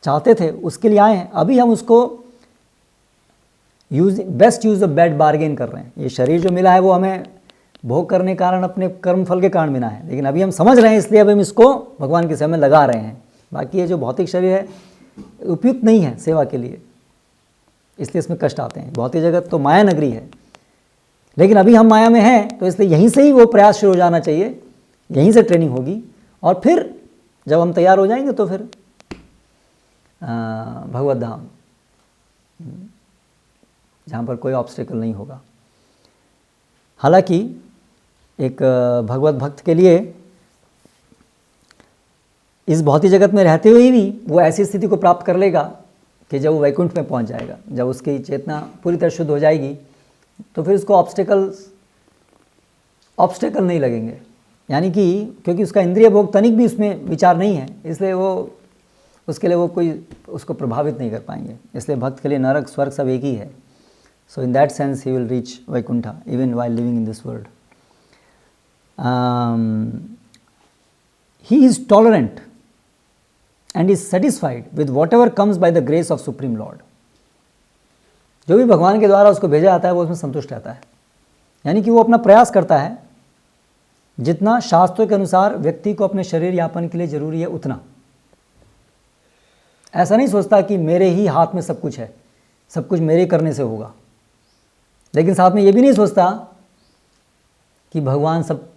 चाहते थे उसके लिए आए हैं। अभी हम उसको best use of bad bargain कर रहे हैं। ये शरीर जो मिला है वो हमें भोग करने के कारण, अपने कर्म फल के कारण मिला है, लेकिन अभी हम समझ रहे हैं इसलिए अब हम इसको भगवान की सेवा में लगा रहे हैं। बाकी ये जो भौतिक शरीर है उपयुक्त नहीं है सेवा के लिए, इसलिए इसमें कष्ट आते हैं। भौतिक जगत तो माया नगरी है, लेकिन अभी हम माया में हैं, तो इसलिए यहीं से ही वो प्रयास शुरू हो जाना चाहिए, यहीं से ट्रेनिंग होगी। और फिर जब हम तैयार हो जाएंगे तो फिर भगवत धाम, जहाँ पर कोई ऑब्स्टिकल नहीं होगा। हालांकि एक भगवत भक्त के लिए इस भौतिक जगत में रहते हुए भी वो ऐसी स्थिति को प्राप्त कर लेगा कि जब वो वैकुंठ में पहुंच जाएगा, जब उसकी चेतना पूरी तरह शुद्ध हो जाएगी, तो फिर उसको ऑब्स्टेकल नहीं लगेंगे। यानी कि क्योंकि उसका इंद्रिय भोग तनिक भी उसमें विचार नहीं है, इसलिए वो उसके लिए वो कोई उसको प्रभावित नहीं कर पाएंगे। इसलिए भक्त के लिए नरक स्वर्ग सब एक ही है। So in that sense he will reach Vaikuntha even while living in this world. He is tolerant and is satisfied with whatever comes by the grace of Supreme Lord। जो भी भगवान के द्वारा उसको भेजा जाता है वो उसमें संतुष्ट रहता है। यानी कि वो अपना प्रयास करता है जितना शास्त्रों के अनुसार व्यक्ति को अपने शरीर यापन के लिए जरूरी है उतना। ऐसा नहीं सोचता कि मेरे ही हाथ में सब कुछ है, सब कुछ मेरे करने से होगा, लेकिन साथ में ये भी नहीं सोचता कि भगवान सब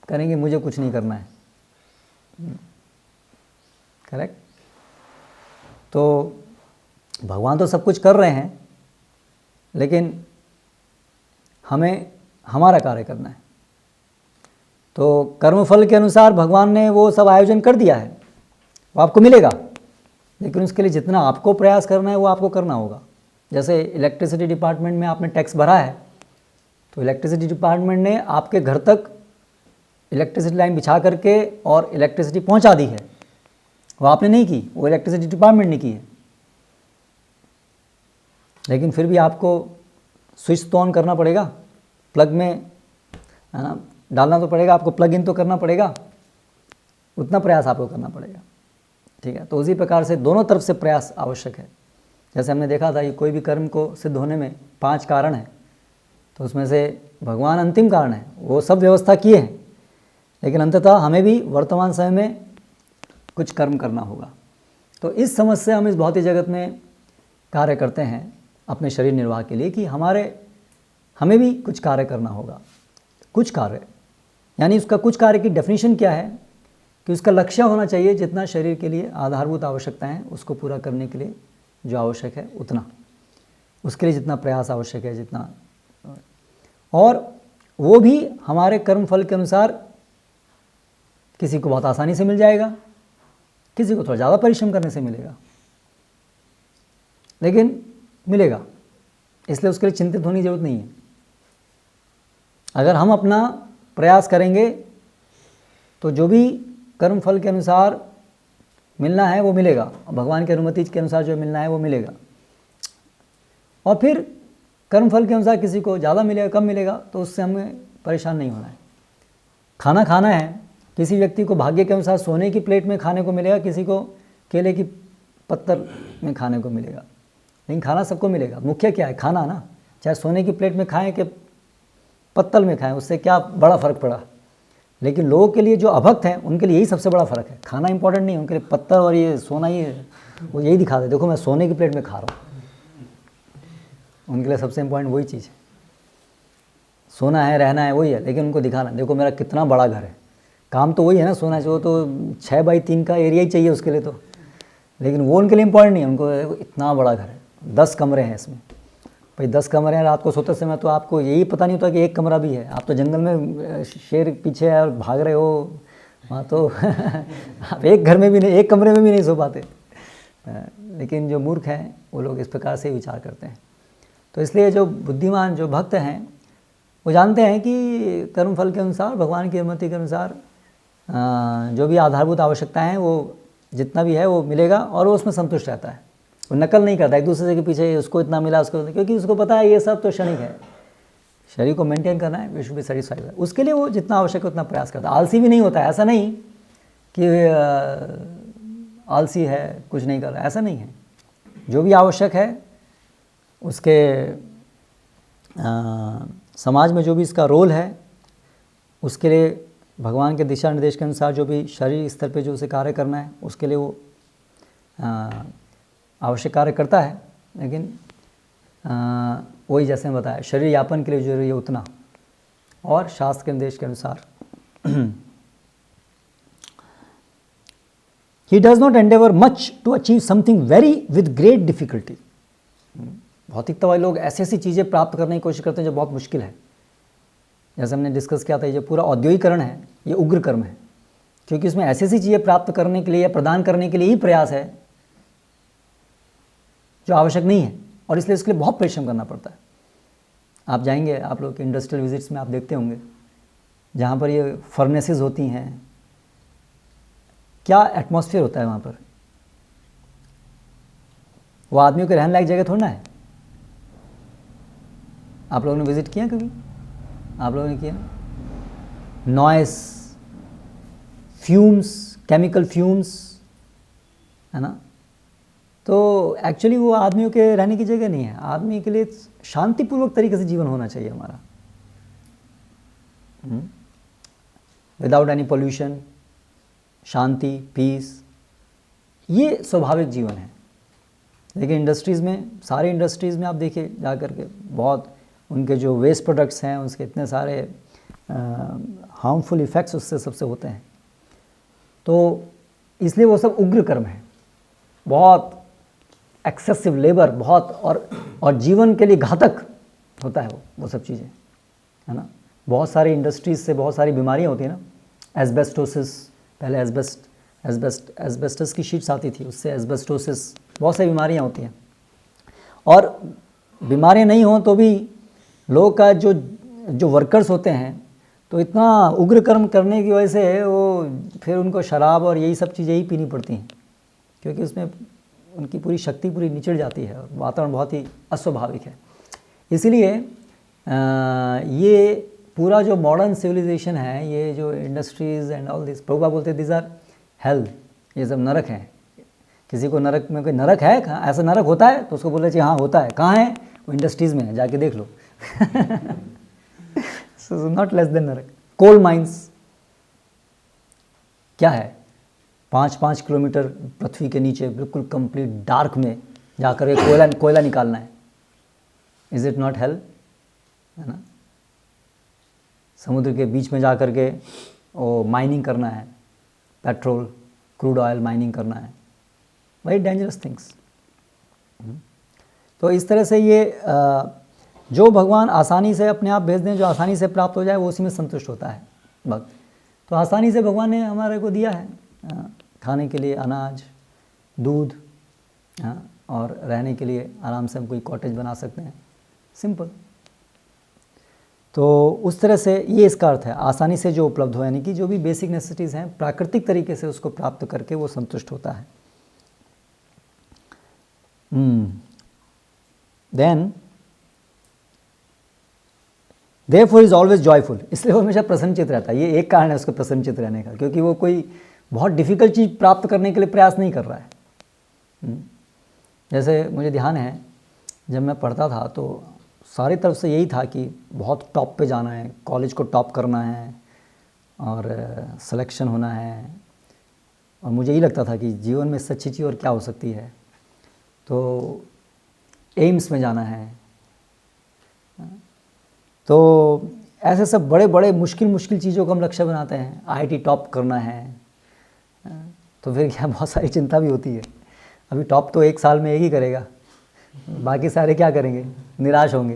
करेंगे, मुझे कुछ नहीं करना है। करेक्ट। तो भगवान तो सब कुछ कर रहे हैं, लेकिन हमें हमारा कार्य करना है। तो कर्मफल के अनुसार भगवान ने वो सब आयोजन कर दिया है, वो आपको मिलेगा, लेकिन उसके लिए जितना आपको प्रयास करना है वो आपको करना होगा। जैसे इलेक्ट्रिसिटी डिपार्टमेंट में आपने टैक्स भरा है, तो इलेक्ट्रिसिटी डिपार्टमेंट ने आपके घर तक इलेक्ट्रिसिटी लाइन बिछा करके और इलेक्ट्रिसिटी पहुंचा दी है, वो आपने नहीं की, वो इलेक्ट्रिसिटी डिपार्टमेंट ने की है। लेकिन फिर भी आपको स्विच तो ऑन करना पड़ेगा, प्लग में है ना डालना तो पड़ेगा, आपको प्लग इन तो करना पड़ेगा, उतना प्रयास आपको करना पड़ेगा। ठीक है, तो उसी प्रकार से दोनों तरफ से प्रयास आवश्यक है। जैसे हमने देखा था कि कोई भी कर्म को सिद्ध होने में 5 कारण हैं, तो उसमें से भगवान अंतिम कारण है, वो सब व्यवस्था किए हैं, लेकिन अंततः हमें भी वर्तमान समय में कुछ कर्म करना होगा। तो इस समझ से हम इस भौतिक जगत में कार्य करते हैं अपने शरीर निर्वाह के लिए कि हमें भी कुछ कार्य करना होगा। कुछ कार्य यानी उसका कुछ कार्य की डेफिनेशन क्या है कि उसका लक्ष्य होना चाहिए जितना शरीर के लिए आधारभूत आवश्यकताएं हैं उसको पूरा करने के लिए जो आवश्यक है उतना, उसके लिए जितना प्रयास आवश्यक है जितना, और वो भी हमारे कर्म फल के अनुसार किसी को बहुत आसानी से मिल जाएगा, किसी को थोड़ा ज़्यादा परिश्रम करने से मिलेगा, लेकिन मिलेगा। इसलिए उसके लिए चिंतित होने की जरूरत नहीं है। अगर हम अपना प्रयास करेंगे तो जो भी कर्म फल के अनुसार मिलना है वो मिलेगा, भगवान की अनुमति के अनुसार जो मिलना है वो मिलेगा। और फिर कर्म फल के अनुसार किसी को ज़्यादा मिलेगा कम मिलेगा तो उससे हमें परेशान नहीं होना है। खाना खाना है, किसी व्यक्ति को भाग्य के अनुसार सोने की प्लेट में खाने को मिलेगा, किसी को केले की पत्तल में खाने को मिलेगा, लेकिन खाना सबको मिलेगा। मुख्य क्या है? खाना ना, चाहे सोने की प्लेट में खाएं कि पत्तल में खाएं, उससे क्या बड़ा फ़र्क पड़ा। लेकिन लोगों के लिए जो अभक्त हैं उनके लिए यही सबसे बड़ा फ़र्क है। खाना इंपॉर्टेंट नहीं है उनके लिए, पत्तल और ये सोना ही वो यही दिखा दे, देखो मैं सोने की प्लेट में खा रहा हूँ। उनके लिए सबसे इम्पोर्टेंट वही चीज़ है, सोना है, रहना है, वही है, लेकिन उनको दिखाना देखो मेरा कितना बड़ा घर है। काम तो वही है ना, सोना चाहिए तो 6x3 का एरिया ही चाहिए उसके लिए तो, लेकिन वो उनके लिए इम्पोर्टेंट नहीं है। उनको इतना बड़ा घर है, 10 कमरे हैं इसमें, भाई 10 कमरे हैं, रात को सोते समय तो आपको यही पता नहीं होता कि एक कमरा भी है। आप तो जंगल में शेर पीछे है और भाग रहे हो वहाँ, तो आप एक घर में भी नहीं, एक कमरे में भी नहीं सो पाते। लेकिन जो मूर्ख हैं वो लोग इस प्रकार से विचार करते हैं। तो इसलिए जो बुद्धिमान जो भक्त हैं वो जानते हैं कि कर्म फल के अनुसार, भगवान की अनुमति के अनुसार जो भी आधारभूत आवश्यकताएं हैं वो जितना भी है वो मिलेगा, और वो उसमें संतुष्ट रहता है। वो नकल नहीं करता एक दूसरे के पीछे, उसको इतना मिला उसको, क्योंकि उसको पता है ये सब तो क्षणिक है, शरीर को मेंटेन करना है, वी शुड बी सेटिस्फाइड। उसके लिए वो जितना आवश्यक है उतना प्रयास करता है। आलसी भी नहीं होता है, ऐसा नहीं कि आलसी है कुछ नहीं कर रहा, ऐसा नहीं है। जो भी आवश्यक है उसके समाज में जो भी इसका रोल है उसके लिए भगवान के दिशा निर्देश के अनुसार जो भी शरीर स्तर पे जो उसे कार्य करना है उसके लिए वो आवश्यक कार्य करता है। लेकिन वही जैसे मैं बताया, शरीर यापन के लिए जरूरी है उतना, और शास्त्र के निर्देश के अनुसार he does not endeavour much to achieve something very with great difficulty. भौतिकतावादी लोग ऐसी ऐसी चीज़ें प्राप्त करने की कोशिश करते हैं जो बहुत मुश्किल है। जैसे हमने डिस्कस किया था, ये जो पूरा औद्योगिकरण है ये उग्र कर्म है, क्योंकि इसमें ऐसी ऐसी चीज़ें प्राप्त करने के लिए या प्रदान करने के लिए ही प्रयास है जो आवश्यक नहीं है, और इसलिए इसके लिए बहुत परिश्रम करना पड़ता है। आप जाएंगे, आप लोग के इंडस्ट्रियल विजिट्स में आप देखते होंगे जहाँ पर ये फर्नेसेस होती हैं, क्या एटमॉस्फेयर होता है वहाँ पर। वो आदमियों के रहने लायक जगह थोड़ी ना है। आप लोगों ने विजिट किया कभी? आप लोगों ने किया? नॉइस, फ्यूम्स, केमिकल फ्यूम्स, है ना। तो एक्चुअली वो आदमियों के रहने की जगह नहीं है। आदमी के लिए शांतिपूर्वक तरीके से जीवन होना चाहिए हमारा, विदाउट एनी पोल्यूशन, शांति, पीस, ये स्वाभाविक जीवन है। लेकिन इंडस्ट्रीज़ में, सारे इंडस्ट्रीज़ में आप देखिए जा कर के, बहुत उनके जो वेस्ट प्रोडक्ट्स हैं उसके इतने सारे हार्मफुल इफ़ेक्ट्स उससे सबसे होते हैं। तो इसलिए वो सब उग्र कर्म है, बहुत एक्सेसिव लेबर, बहुत और जीवन के लिए घातक होता है वो सब चीज़ें, है ना। बहुत सारी इंडस्ट्रीज से बहुत सारी बीमारियाँ होती हैं ना, एस्बेस्टोसिस, पहले एस्बेस्टस की शीट्स आती थी, उससे एस्बेस्टोसिस, बहुत सारी बीमारियाँ होती हैं। और बीमारियाँ नहीं हों तो भी लोगों का जो वर्कर्स होते हैं तो इतना उग्र कर्म करने की वजह से वो फिर उनको शराब और यही सब चीज़ें ही पीनी पड़ती हैं, क्योंकि उसमें उनकी पूरी शक्ति पूरी निचड़ जाती है, वातावरण बहुत ही अस्वाभाविक है। इसीलिए ये पूरा जो मॉडर्न सिविलाइजेशन है, ये जो industries and all this, Prabhupada बोलते हैं दिस आर हेल, ये सब नरक हैं। किसी को नरक में कोई नरक है, कहाँ ऐसा नरक होता है तो उसको बोलना चाहिए हाँ होता है। कहाँ है? वो इंडस्ट्रीज़ में है, जाके देख लो। सो नॉट लेस देन नरक। कोल माइंस क्या है? 5-5 किलोमीटर पृथ्वी के नीचे बिल्कुल कंप्लीट डार्क में जाकर कोयला निकालना है। Is it not hello? है ना? समुद्र के बीच में जाकर के वो माइनिंग करना है, पेट्रोल क्रूड ऑयल माइनिंग करना है, वेरी डेंजरस थिंग्स। तो इस तरह से ये जो भगवान आसानी से अपने आप भेज दें, जो आसानी से प्राप्त हो जाए, वो उसी में संतुष्ट होता है भक्त। तो आसानी से भगवान ने हमारे को दिया है खाने के लिए अनाज, दूध, और रहने के लिए आराम से हम कोई कॉटेज बना सकते हैं, सिंपल। तो उस तरह से ये इसका अर्थ है, आसानी से जो उपलब्ध हो, यानी कि जो भी बेसिक नेसेसिटीज़ हैं प्राकृतिक तरीके से उसको प्राप्त करके वो संतुष्ट होता है। Then therefore is always joyful, इसलिए वो हमेशा प्रसन्नचित रहता है। ये एक कारण है उसको प्रसन्नचित रहने का, क्योंकि वो कोई बहुत डिफ़िकल्ट चीज़ प्राप्त करने के लिए प्रयास नहीं कर रहा है। जैसे मुझे ध्यान है जब मैं पढ़ता था तो सारी तरफ से यही था कि बहुत टॉप पे जाना है, कॉलेज को टॉप करना है और सिलेक्शन होना है, और मुझे यही लगता था कि जीवन में इससे अच्छी चीज़ और क्या हो सकती है। तो एम्स में जाना है, तो ऐसे सब बड़े बड़े मुश्किल चीज़ों को हम लक्ष्य बनाते हैं। आईआईटी टॉप करना है, तो फिर क्या बहुत सारी चिंता भी होती है। अभी टॉप तो 1 साल में एक ही करेगा, बाकी सारे क्या करेंगे? निराश होंगे।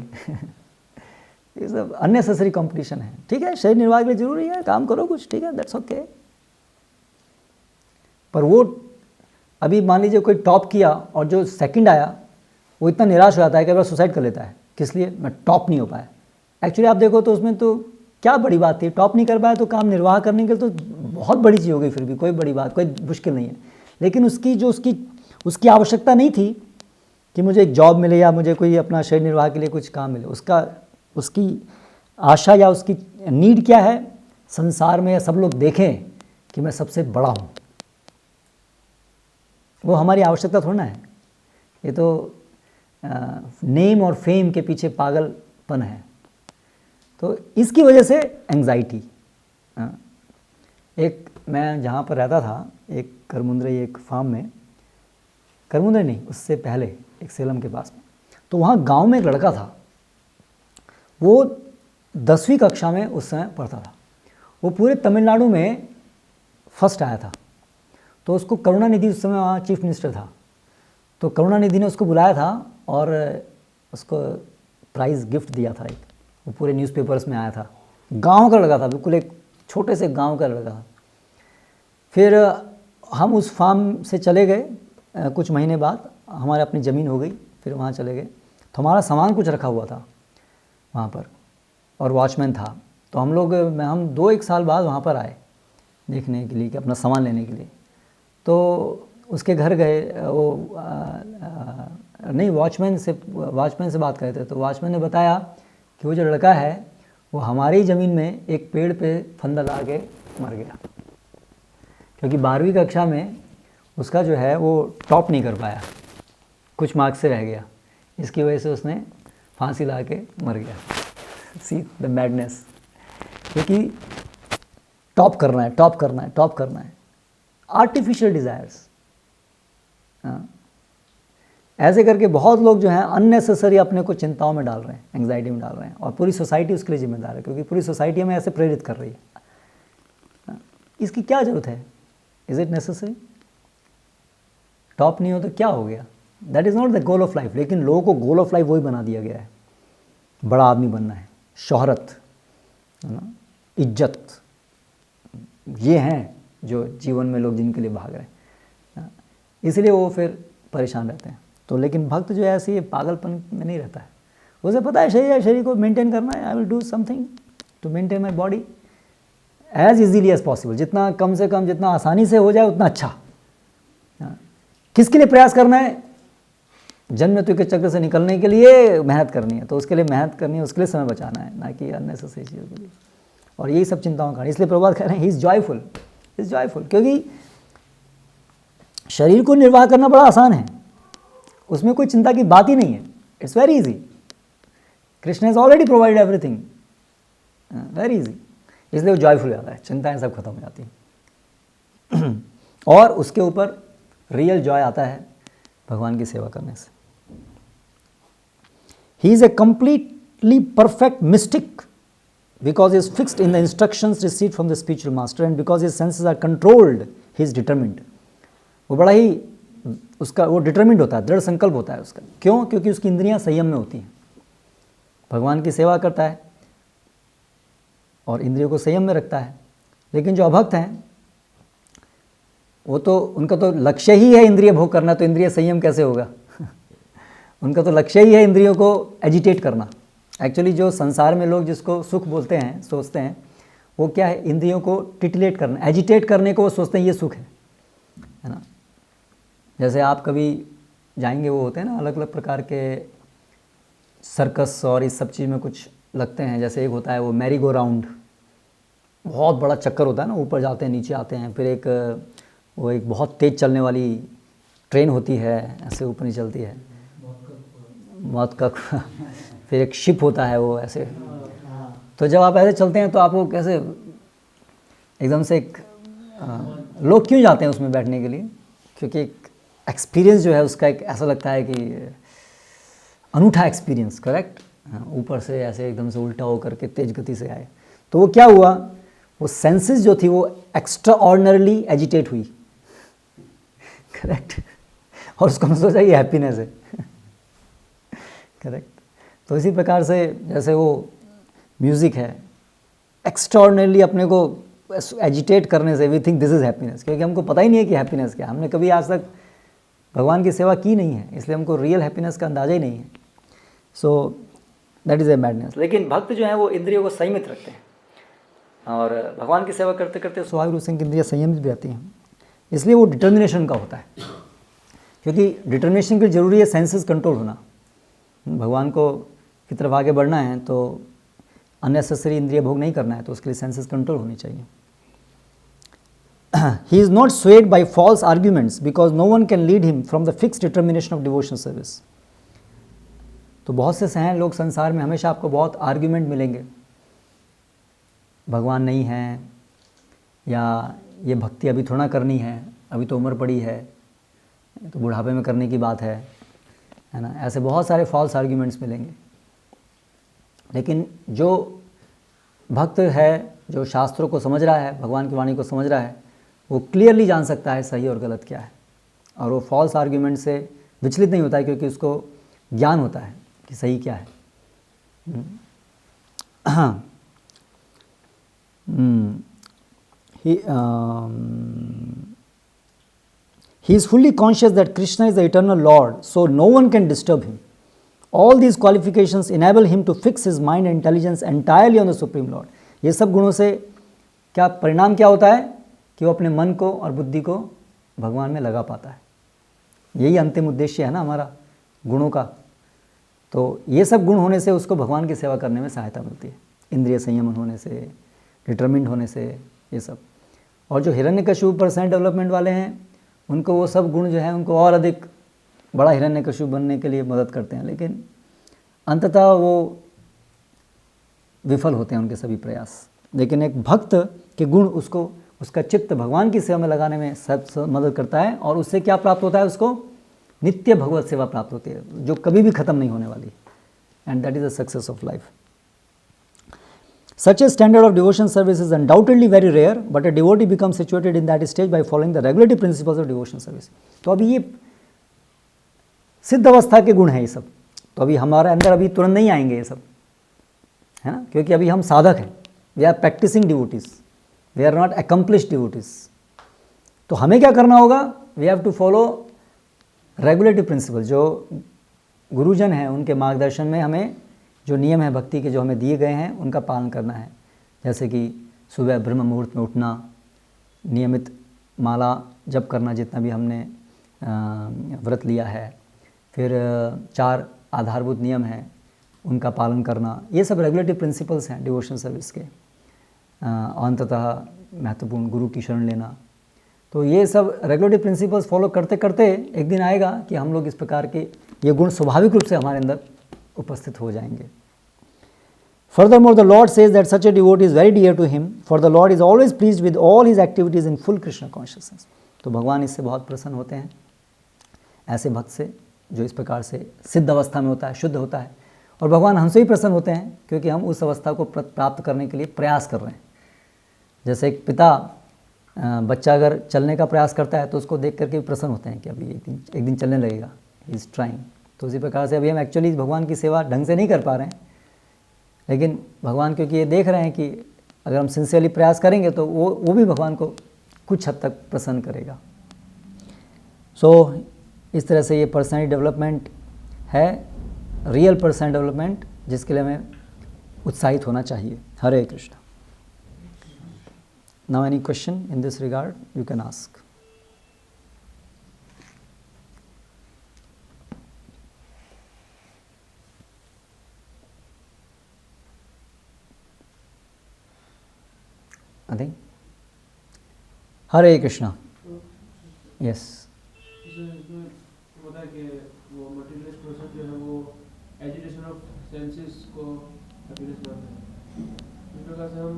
ये सब अननेसेसरी कंपटीशन है। ठीक है, शरीर निर्वाह के लिए जरूरी है, काम करो कुछ, ठीक है, दैट्स ओके। पर वो अभी मान लीजिए कोई टॉप किया और जो सेकंड आया वो इतना निराश हो जाता है कि बार सुसाइड कर लेता है। किस लिए? मैं टॉप नहीं हो पाया। एक्चुअली आप देखो तो उसमें तो क्या बड़ी बात थी, टॉप नहीं कर पाया तो काम निर्वाह करने के लिए तो बहुत बड़ी चीज़ हो गई, फिर भी कोई बड़ी बात, कोई मुश्किल नहीं है। लेकिन उसकी आवश्यकता नहीं थी कि मुझे एक जॉब मिले या मुझे कोई अपना शरीर निर्वाह के लिए कुछ काम मिले। उसकी आशा या उसकी नीड क्या है? संसार में सब लोग देखें कि मैं सबसे बड़ा हूँ। वो हमारी आवश्यकता थोड़ा ना है। ये तो नेम और फेम के पीछे पागलपन है। तो इसकी वजह से एंग्जाइटी। एक मैं जहाँ पर रहता था, एक करमुंद्रे एक फार्म में, करमुंद्रे नहीं, उससे पहले एक सेलम के पास में, तो वहाँ गांव में एक लड़का था। वो 10वीं कक्षा में उस समय पढ़ता था। वो पूरे तमिलनाडु में फर्स्ट आया था। तो उसको करुणानिधि, उस समय वहाँ चीफ मिनिस्टर था, तो करुणानिधि ने उसको बुलाया था और उसको प्राइज़ गिफ्ट दिया था। एक वो पूरे न्यूज़पेपर्स में आया था। गांव का लड़का था, बिल्कुल एक छोटे से गांव का लड़का था। फिर हम उस फार्म से चले गए, कुछ महीने बाद हमारे अपनी ज़मीन हो गई, फिर वहाँ चले गए। तो हमारा सामान कुछ रखा हुआ था वहाँ पर, और वॉचमैन था। तो हम 2-1 साल बाद वहाँ पर आए देखने के लिए, कि अपना सामान लेने के लिए। तो उसके घर गए, वो नहीं, वॉचमैन से बात कर रहे थे। तो वॉचमैन ने बताया कि वो जो लड़का है वो हमारी ज़मीन में एक पेड़ पे फंदा ला के मर गया, क्योंकि 12वीं कक्षा में उसका जो है वो टॉप नहीं कर पाया, कुछ मार्क्स से रह गया। इसकी वजह से उसने फांसी ला के मर गया। सी द मैडनेस, क्योंकि टॉप करना है, आर्टिफिशियल डिज़ायर्स। ऐसे करके बहुत लोग जो हैं अननेसेसरी अपने को चिंताओं में डाल रहे हैं, एंग्जाइटी में डाल रहे हैं, और पूरी सोसाइटी उसके लिए जिम्मेदार है, क्योंकि पूरी सोसाइटी हमें ऐसे प्रेरित कर रही है। इसकी क्या ज़रूरत है? Is it necessary? टॉप नहीं हो तो क्या हो गया? That is not the goal of life. लेकिन लोगों को गोल ऑफ लाइफ वही बना दिया गया है, बड़ा आदमी बनना है, शोहरत, है ना, इज्जत, ये हैं जो जीवन में लोग जिनके लिए भाग रहे हैं, इसलिए वो फिर परेशान रहते हैं। तो लेकिन भक्त जो है ऐसे ये पागलपन में नहीं रहता है, उसे पता है शरीर को मेंटेन करना है, I will do something to maintain my body as easily as possible, जितना कम से कम, जितना आसानी से हो जाए उतना अच्छा। किसके लिए प्रयास करना है? जन्म मृत्यु के चक्र से निकलने के लिए मेहनत करनी है, तो उसके लिए मेहनत करनी है, उसके लिए समय बचाना है, ना कि अननेसेसरी चीज़ों के लिए। और यही सब चिंताओं का, इसलिए प्रभुपाद कह रहे हैं ही इज़ जॉयफुल, क्योंकि शरीर को निर्वाह करना बड़ा आसान है, उसमें कोई चिंता की बात ही नहीं है, it's very easy. Krishna has already provide everything, very easy, इसलिए वो जॉयफुल हो जाता है, चिंताएं सब खत्म हो जाती हैं। और उसके ऊपर रियल जॉय आता है भगवान की सेवा करने से। He is a completely perfect mistake because he is fixed in the instructions received from the spiritual master, and because his senses are controlled, he is determined. वो बड़ा ही उसका वो डिटरमिंड होता है, दृढ़ संकल्प होता है उसका। क्यों? क्योंकि उसकी इंद्रियां संयम में होती हैं, भगवान की सेवा करता है और इंद्रियों को संयम में रखता है। लेकिन जो अभक्त हैं वो तो, उनका तो लक्ष्य ही है इंद्रिय भोग करना, तो इंद्रिय संयम कैसे होगा? उनका तो लक्ष्य ही है इंद्रियों को एजिटेट करना। एक्चुअली जो संसार में लोग जिसको सुख बोलते हैं, सोचते हैं, वो क्या है? इंद्रियों को टिटिलेट करना, एजिटेट करने को वो सोचते हैं ये सुख है ना। जैसे आप कभी जाएंगे, वो होते हैं ना अलग अलग प्रकार के सर्कस और इस सब चीज़ में कुछ लगते हैं। जैसे एक होता है वो मैरी गो राउंड, बहुत बड़ा चक्कर होता है ना, ऊपर जाते हैं नीचे आते हैं। फिर एक वो एक बहुत तेज़ चलने वाली ट्रेन होती है, ऐसे ऊपर नहीं चलती है, मौत का। फिर एक शिप होता है वो ऐसे। तो जब आप ऐसे चलते हैं तो आपको कैसे एकदम से एक लोग क्यों जाते हैं उसमें बैठने के लिए? क्योंकि एक एक्सपीरियंस जो है उसका एक ऐसा लगता है कि अनूठा एक्सपीरियंस, करेक्ट। ऊपर से ऐसे एकदम से उल्टा होकर के तेज गति से आए। तो वो क्या हुआ, वो सेंसेस जो थी वो एक्स्ट्रा ऑर्डिनरली एजिटेट हुई, करेक्ट। और उसको हम सोचा ये हैप्पीनेस है, करेक्ट। तो इसी प्रकार से जैसे वो म्यूज़िक है, एक्स्ट्राऑर्डिनरली अपने को एजिटेट करने से we think this is happiness, क्योंकि हमको पता ही नहीं है कि हैप्पीनेस क्या है। हमने कभी आज तक भगवान की सेवा की नहीं है, इसलिए हमको रियल हैप्पीनेस का अंदाज़ा ही नहीं है। So that is a madness. लेकिन भक्त जो हैं वो इंद्रियों को संयमित रखते हैं, और भगवान की सेवा करते करते स्वाभाविक रूप से इंद्रियाँ संयमित भी रहती हैं। इसलिए वो डिटर्मिनेशन का होता है, क्योंकि डिटर्मिनेशन के लिए ज़रूरी है सेंसेस कंट्रोल होना। भगवान को की तरफ आगे बढ़ना है तो अननेसेसरी इंद्रिय भोग नहीं करना है, तो उसके लिए सेंसेस कंट्रोल होनी चाहिए। He is not swayed by false arguments because no one can lead him from the fixed determination of devotional service. तो बहुत से हैं लोग संसार में, हमेशा आपको बहुत आर्ग्यूमेंट मिलेंगे, भगवान नहीं है, या ये भक्ति अभी थोड़ा करनी है, अभी तो उम्र पड़ी है, तो बुढ़ापे में करने की बात है ना। ऐसे बहुत सारे फॉल्स आर्ग्यूमेंट्स मिलेंगे। लेकिन जो भक्त है, जो शास्त्रों को समझ रहा है, भगवान की वाणी को समझ रहा है, वो क्लियरली जान सकता है सही और गलत क्या है, और वो फॉल्स आर्ग्यूमेंट से विचलित नहीं होता है, क्योंकि उसको ज्ञान होता है कि सही क्या है। He is fully conscious that Krishna is the eternal Lord, so no one can disturb him. All these qualifications enable him to fix his mind and intelligence entirely on the Supreme Lord. ये सब गुणों से क्या परिणाम क्या होता है कि वो अपने मन को और बुद्धि को भगवान में लगा पाता है। यही अंतिम उद्देश्य है ना हमारा गुणों का। तो ये सब गुण होने से उसको भगवान की सेवा करने में सहायता मिलती है, इंद्रिय संयमन होने से, डिटरमिन्ड होने से, ये सब। और जो हिरण्यकशिपु % डेवलपमेंट वाले हैं, उनको वो सब गुण जो है उनको और अधिक बड़ा हिरण्यकशिपु बनने के लिए मदद करते हैं, लेकिन अंततः वो विफल होते हैं उनके सभी प्रयास। लेकिन एक भक्त के गुण उसको, उसका चित्त भगवान की सेवा में लगाने में सब मदद करता है, और उससे क्या प्राप्त होता है, उसको नित्य भगवत सेवा प्राप्त होती है, जो कभी भी खत्म नहीं होने वाली। And that is the success of life. Such a standard of devotion service is undoubtedly very rare, but a devotee becomes situated in that stage by following the regulative principles of devotion service. तो अभी ये सिद्ध अवस्था के गुण हैं ये सब, तो अभी हमारे अंदर अभी तुरंत नहीं आएंगे ये सब, है ना, क्योंकि अभी हम साधक हैं। We are practising devotees, we are not accomplished devotees. तो हमें क्या करना होगा, we have to follow regulative principle. जो गुरुजन हैं उनके मार्गदर्शन में हमें जो नियम है भक्ति के जो हमें दिए गए हैं उनका पालन करना है। जैसे कि सुबह ब्रह्म मुहूर्त में उठना, नियमित माला जप करना जितना भी हमने व्रत लिया है, फिर 4 आधारभूत नियम हैं उनका पालन करना, ये सब रेगुलेटिव प्रिंसिपल्स हैं डिवोशनल सर्विस के। अंततः महत्वपूर्ण गुरु की शरण लेना। तो ये सब रेगुलेटिव प्रिंसिपल्स फॉलो करते करते एक दिन आएगा कि हम लोग इस प्रकार के ये गुण स्वाभाविक रूप से हमारे अंदर उपस्थित हो जाएंगे। Furthermore, the Lord says that such a devotee is very dear to him, for the Lord is always pleased with all his activities in full Krishna consciousness. तो भगवान इससे बहुत प्रसन्न होते हैं, ऐसे भक्त से जो इस प्रकार से सिद्ध अवस्था में होता है, शुद्ध होता है। और भगवान हमसे ही प्रसन्न होते हैं क्योंकि हम उस अवस्था को प्राप्त करने के लिए प्रयास कर रहे हैं। जैसे एक पिता बच्चा अगर चलने का प्रयास करता है तो उसको देख करके भी प्रसन्न होते हैं कि अभी एक दिन चलने लगेगा, ही इज़ ट्राइंग। तो उसी प्रकार से अभी हम एक्चुअली भगवान की सेवा ढंग से नहीं कर पा रहे हैं, लेकिन भगवान क्योंकि ये देख रहे हैं कि अगर हम सिंसियरली प्रयास करेंगे तो वो भी भगवान को कुछ हद तक प्रसन्न करेगा। सो इस तरह से ये पर्सनैलिटी डेवलपमेंट है, रियल पर्सनल डेवलपमेंट, जिसके लिए हमें उत्साहित होना चाहिए। Hare Krishna. Now any question in this regard you can ask. Nothing? Hare Krishna. Yes. पता है कि वो मटेरियलिस्ट पर्सन जो है वो एजिटेशन ऑफ सेंसेस को हैप्पीनेस मानते हैं। इस प्रकार से हम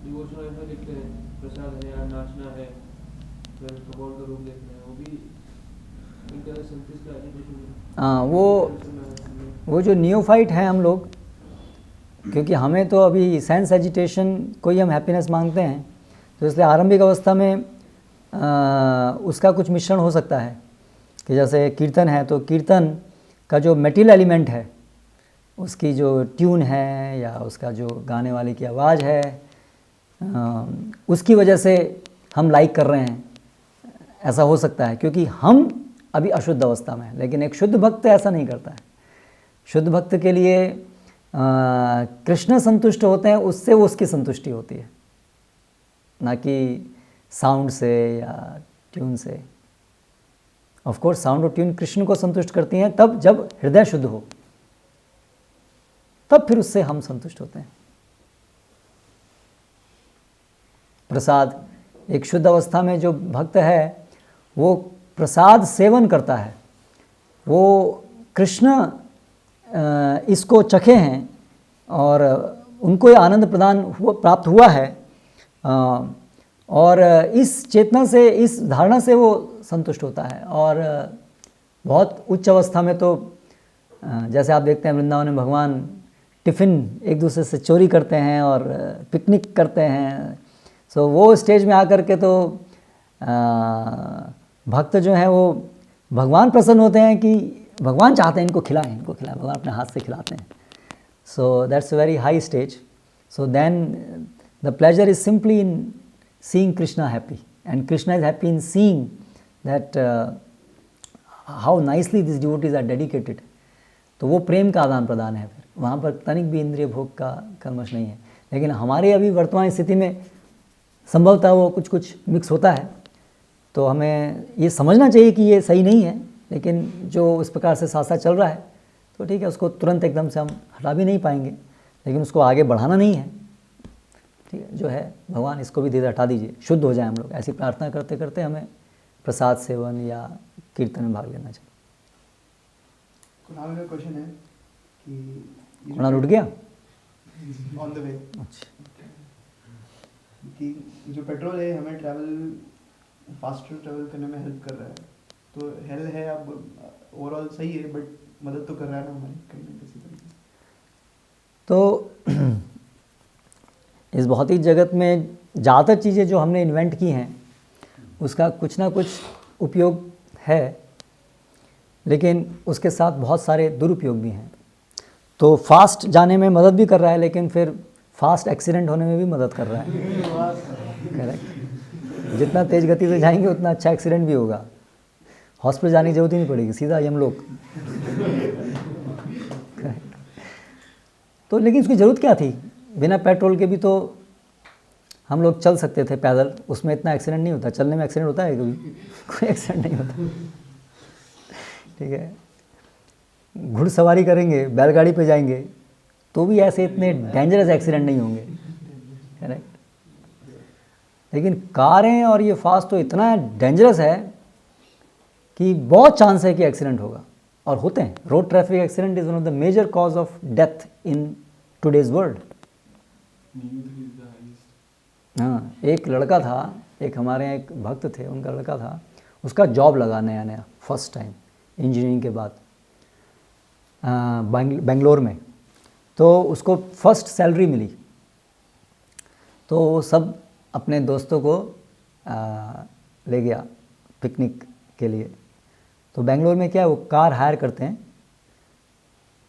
डिवोशनल लाइफ में देखते हैं प्रसाद है या नाचना है, फिर भगवान का रूप देखना है, वो भी एक तरह से सेंसेस का एजिटेशन है। हाँ, वो जो नियोफाइट हैं हम लोग, क्योंकि हमें तो अभी सेंस एजिटेशन को ही हम हैप्पीनेस मांगते हैं, तो इसलिए आरंभिक अवस्था में उसका कुछ मिश्रण हो सकता है कि जैसे कीर्तन है तो कीर्तन का जो मेटीरियल एलिमेंट है, उसकी जो ट्यून है या उसका जो गाने वाले की आवाज़ है, उसकी वजह से हम लाइक कर रहे हैं, ऐसा हो सकता है क्योंकि हम अभी अशुद्ध अवस्था में हैं। लेकिन एक शुद्ध भक्त ऐसा नहीं करता है। शुद्ध भक्त के लिए कृष्ण संतुष्ट होते हैं, उससे वो उसकी संतुष्टि होती है, ना कि साउंड से या ट्यून से। ऑफ कोर्स साउंड और ट्यून कृष्ण को संतुष्ट करती हैं तब जब हृदय शुद्ध हो, तब फिर उससे हम संतुष्ट होते हैं। प्रसाद, एक शुद्ध अवस्था में जो भक्त है वो प्रसाद सेवन करता है, वो कृष्ण इसको चखे हैं और उनको ये आनंद प्राप्त हुआ है, और इस चेतना से, इस धारणा से वो संतुष्ट होता है। और बहुत उच्च अवस्था में तो जैसे आप देखते हैं वृंदावन में भगवान टिफ़िन एक दूसरे से चोरी करते हैं और पिकनिक करते हैं। सो वो स्टेज में आकर के तो भक्त जो हैं वो भगवान प्रसन्न होते हैं कि भगवान चाहते हैं इनको खिलाएं, भगवान अपने हाथ से खिलाते हैं। So that's a very high stage. So then the pleasure is simply in seeing Krishna happy, and Krishna is happy in seeing that how nicely these devotees are dedicated. तो वो प्रेम का आदान प्रदान है। फिर वहाँ पर तनिक भी इंद्रिय भोग का कलमश नहीं है। लेकिन हमारे अभी वर्तमान स्थिति में संभवतः वो कुछ मिक्स होता है, तो हमें ये समझना चाहिए कि ये सही नहीं है। लेकिन जो इस प्रकार से साथ साथ चल रहा है तो ठीक है, उसको तुरंत एकदम से हम हटा भी नहीं पाएंगे, लेकिन उसको आगे बढ़ाना नहीं है। ठीक है, जो है भगवान इसको भी धीरे हटा दीजिए, शुद्ध हो जाए हम लोग। ऐसी प्रार्थना करते करते हमें प्रसाद सेवन या कीर्तन में भाग लेना चाहिए। कुणाल का क्वेश्चन है कि कुणाल उठ गया ऑन द वे। अच्छा, कि जो पेट्रोल है हमें फास्टर ट्रैवल करने में हेल्प कर रहा है, तो हेल्प है, अब ओवरऑल सही है, बट मदद तो कर रहा है ना हमारी कहीं ना किसी तरीके से। तो इस भौतिक जगत में ज़्यादातर चीज़ें जो हमने इन्वेंट की हैं उसका कुछ ना कुछ उपयोग है, लेकिन उसके साथ बहुत सारे दुरुपयोग भी हैं। तो फास्ट जाने में मदद भी कर रहा है, लेकिन फिर फास्ट एक्सीडेंट होने में भी मदद कर रहा है। करेक्ट, जितना तेज़ गति से जाएंगे उतना अच्छा एक्सीडेंट भी होगा, हॉस्पिटल जाने की जरूरत ही नहीं पड़ेगी, सीधा यमलोक। करेक्ट। तो लेकिन उसकी ज़रूरत क्या थी, बिना पेट्रोल के भी तो हम लोग चल सकते थे पैदल, उसमें इतना एक्सीडेंट नहीं होता। चलने में एक्सीडेंट होता है कभी? कोई एक्सीडेंट नहीं होता। ठीक है, घुड़सवारी करेंगे, बैलगाड़ी पे जाएंगे तो भी ऐसे इतने डेंजरस एक्सीडेंट नहीं होंगे। करेक्ट। लेकिन कारें और ये फास्ट तो इतना डेंजरस है कि बहुत चांस है कि एक्सीडेंट होगा, और होते हैं। Road traffic accident is one of the major cause of death in today's world. हाँ, एक लड़का था, एक हमारे यहाँ एक भक्त थे, उनका लड़का था, उसका जॉब लगा नया नया फर्स्ट टाइम इंजीनियरिंग के बाद बेंगलोर में। तो उसको फर्स्ट सैलरी मिली, तो वो सब अपने दोस्तों को ले गया पिकनिक के लिए। तो बेंगलोर में क्या है, वो कार हायर करते हैं,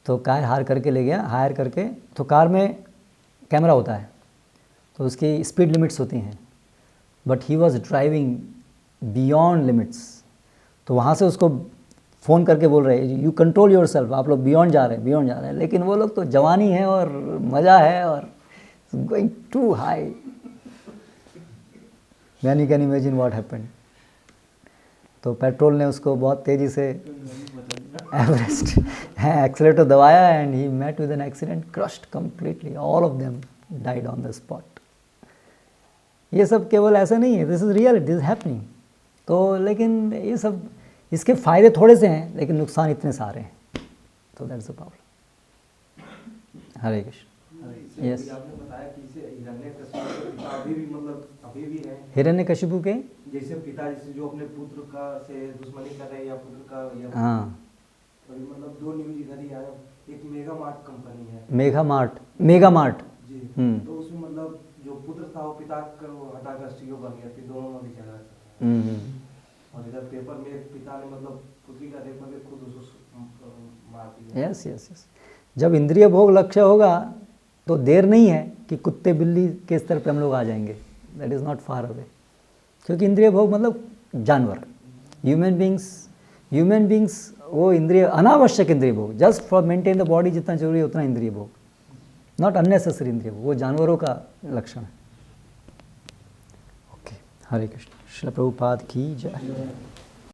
तो कार हायर करके ले गया, हायर करके। तो कार में कैमरा होता है, तो उसकी स्पीड लिमिट्स होती हैं, but he was driving beyond limits. तो वहाँ से उसको फ़ोन करके बोल रहे हैं, यू कंट्रोल योर सेल्फ, आप लोग बियॉन्ड जा रहे हैं, बियॉन्ड जा रहे हैं। लेकिन वो लोग तो जवानी है और मज़ा है और going to high. Man you can imagine what happened. तो पेट्रोल ने उसको बहुत तेज़ी से एवरेस्ट एक्सीलेटर दबाया and he met with an accident, crushed completely, all of them died on the spot. ये सब केवल ऐसे नहीं है, this is reality, this is happening. तो लेकिन ये सब, इसके फ़ायदे थोड़े से हैं लेकिन नुकसान इतने सारे हैं। तो that's the problem. Hare Krishna. Yes, आपने बताया कि इसे हिरण्यकशिपु के पिता अभी भी मतलब अभी भी हैं। हिरण्यकशिपु के जैसे पिता जैसे जो अपने पुत्र का से दुश्मनी कर रहे हैं या पुत्र का या हाँ, अभी मतलब दो न्यूज इधर ही आया। एक मेगा मार्ट कंपनी है, मेगा मार्ट जी। हम्म। तो उसमें मतलब जो पुत्र था वो पिता को हटाकर सीईओ बन गया, फिर दोनों में झगड़ा। और इधर पेपर में पिता ने मतलब पुत्री का रेप करके खुद उसको मार दिया। Yes yes yes. जब इंद्रिय भोग लक्ष्य होगा तो देर नहीं है कि कुत्ते बिल्ली के स्तर पे हम लोग आ जाएंगे। That is not far away, क्योंकि इंद्रिय भोग मतलब जानवर। ह्यूमन बींग्स वो इंद्रिय, अनावश्यक इंद्रिय भोग, just for maintain the body जितना जरूरी है उतना इंद्रिय भोग, नॉट अननेसेसरी इंद्रिय भोग, वो जानवरों का लक्षण है। ओके, हरे कृष्ण। श्रील प्रभुपाद की जय।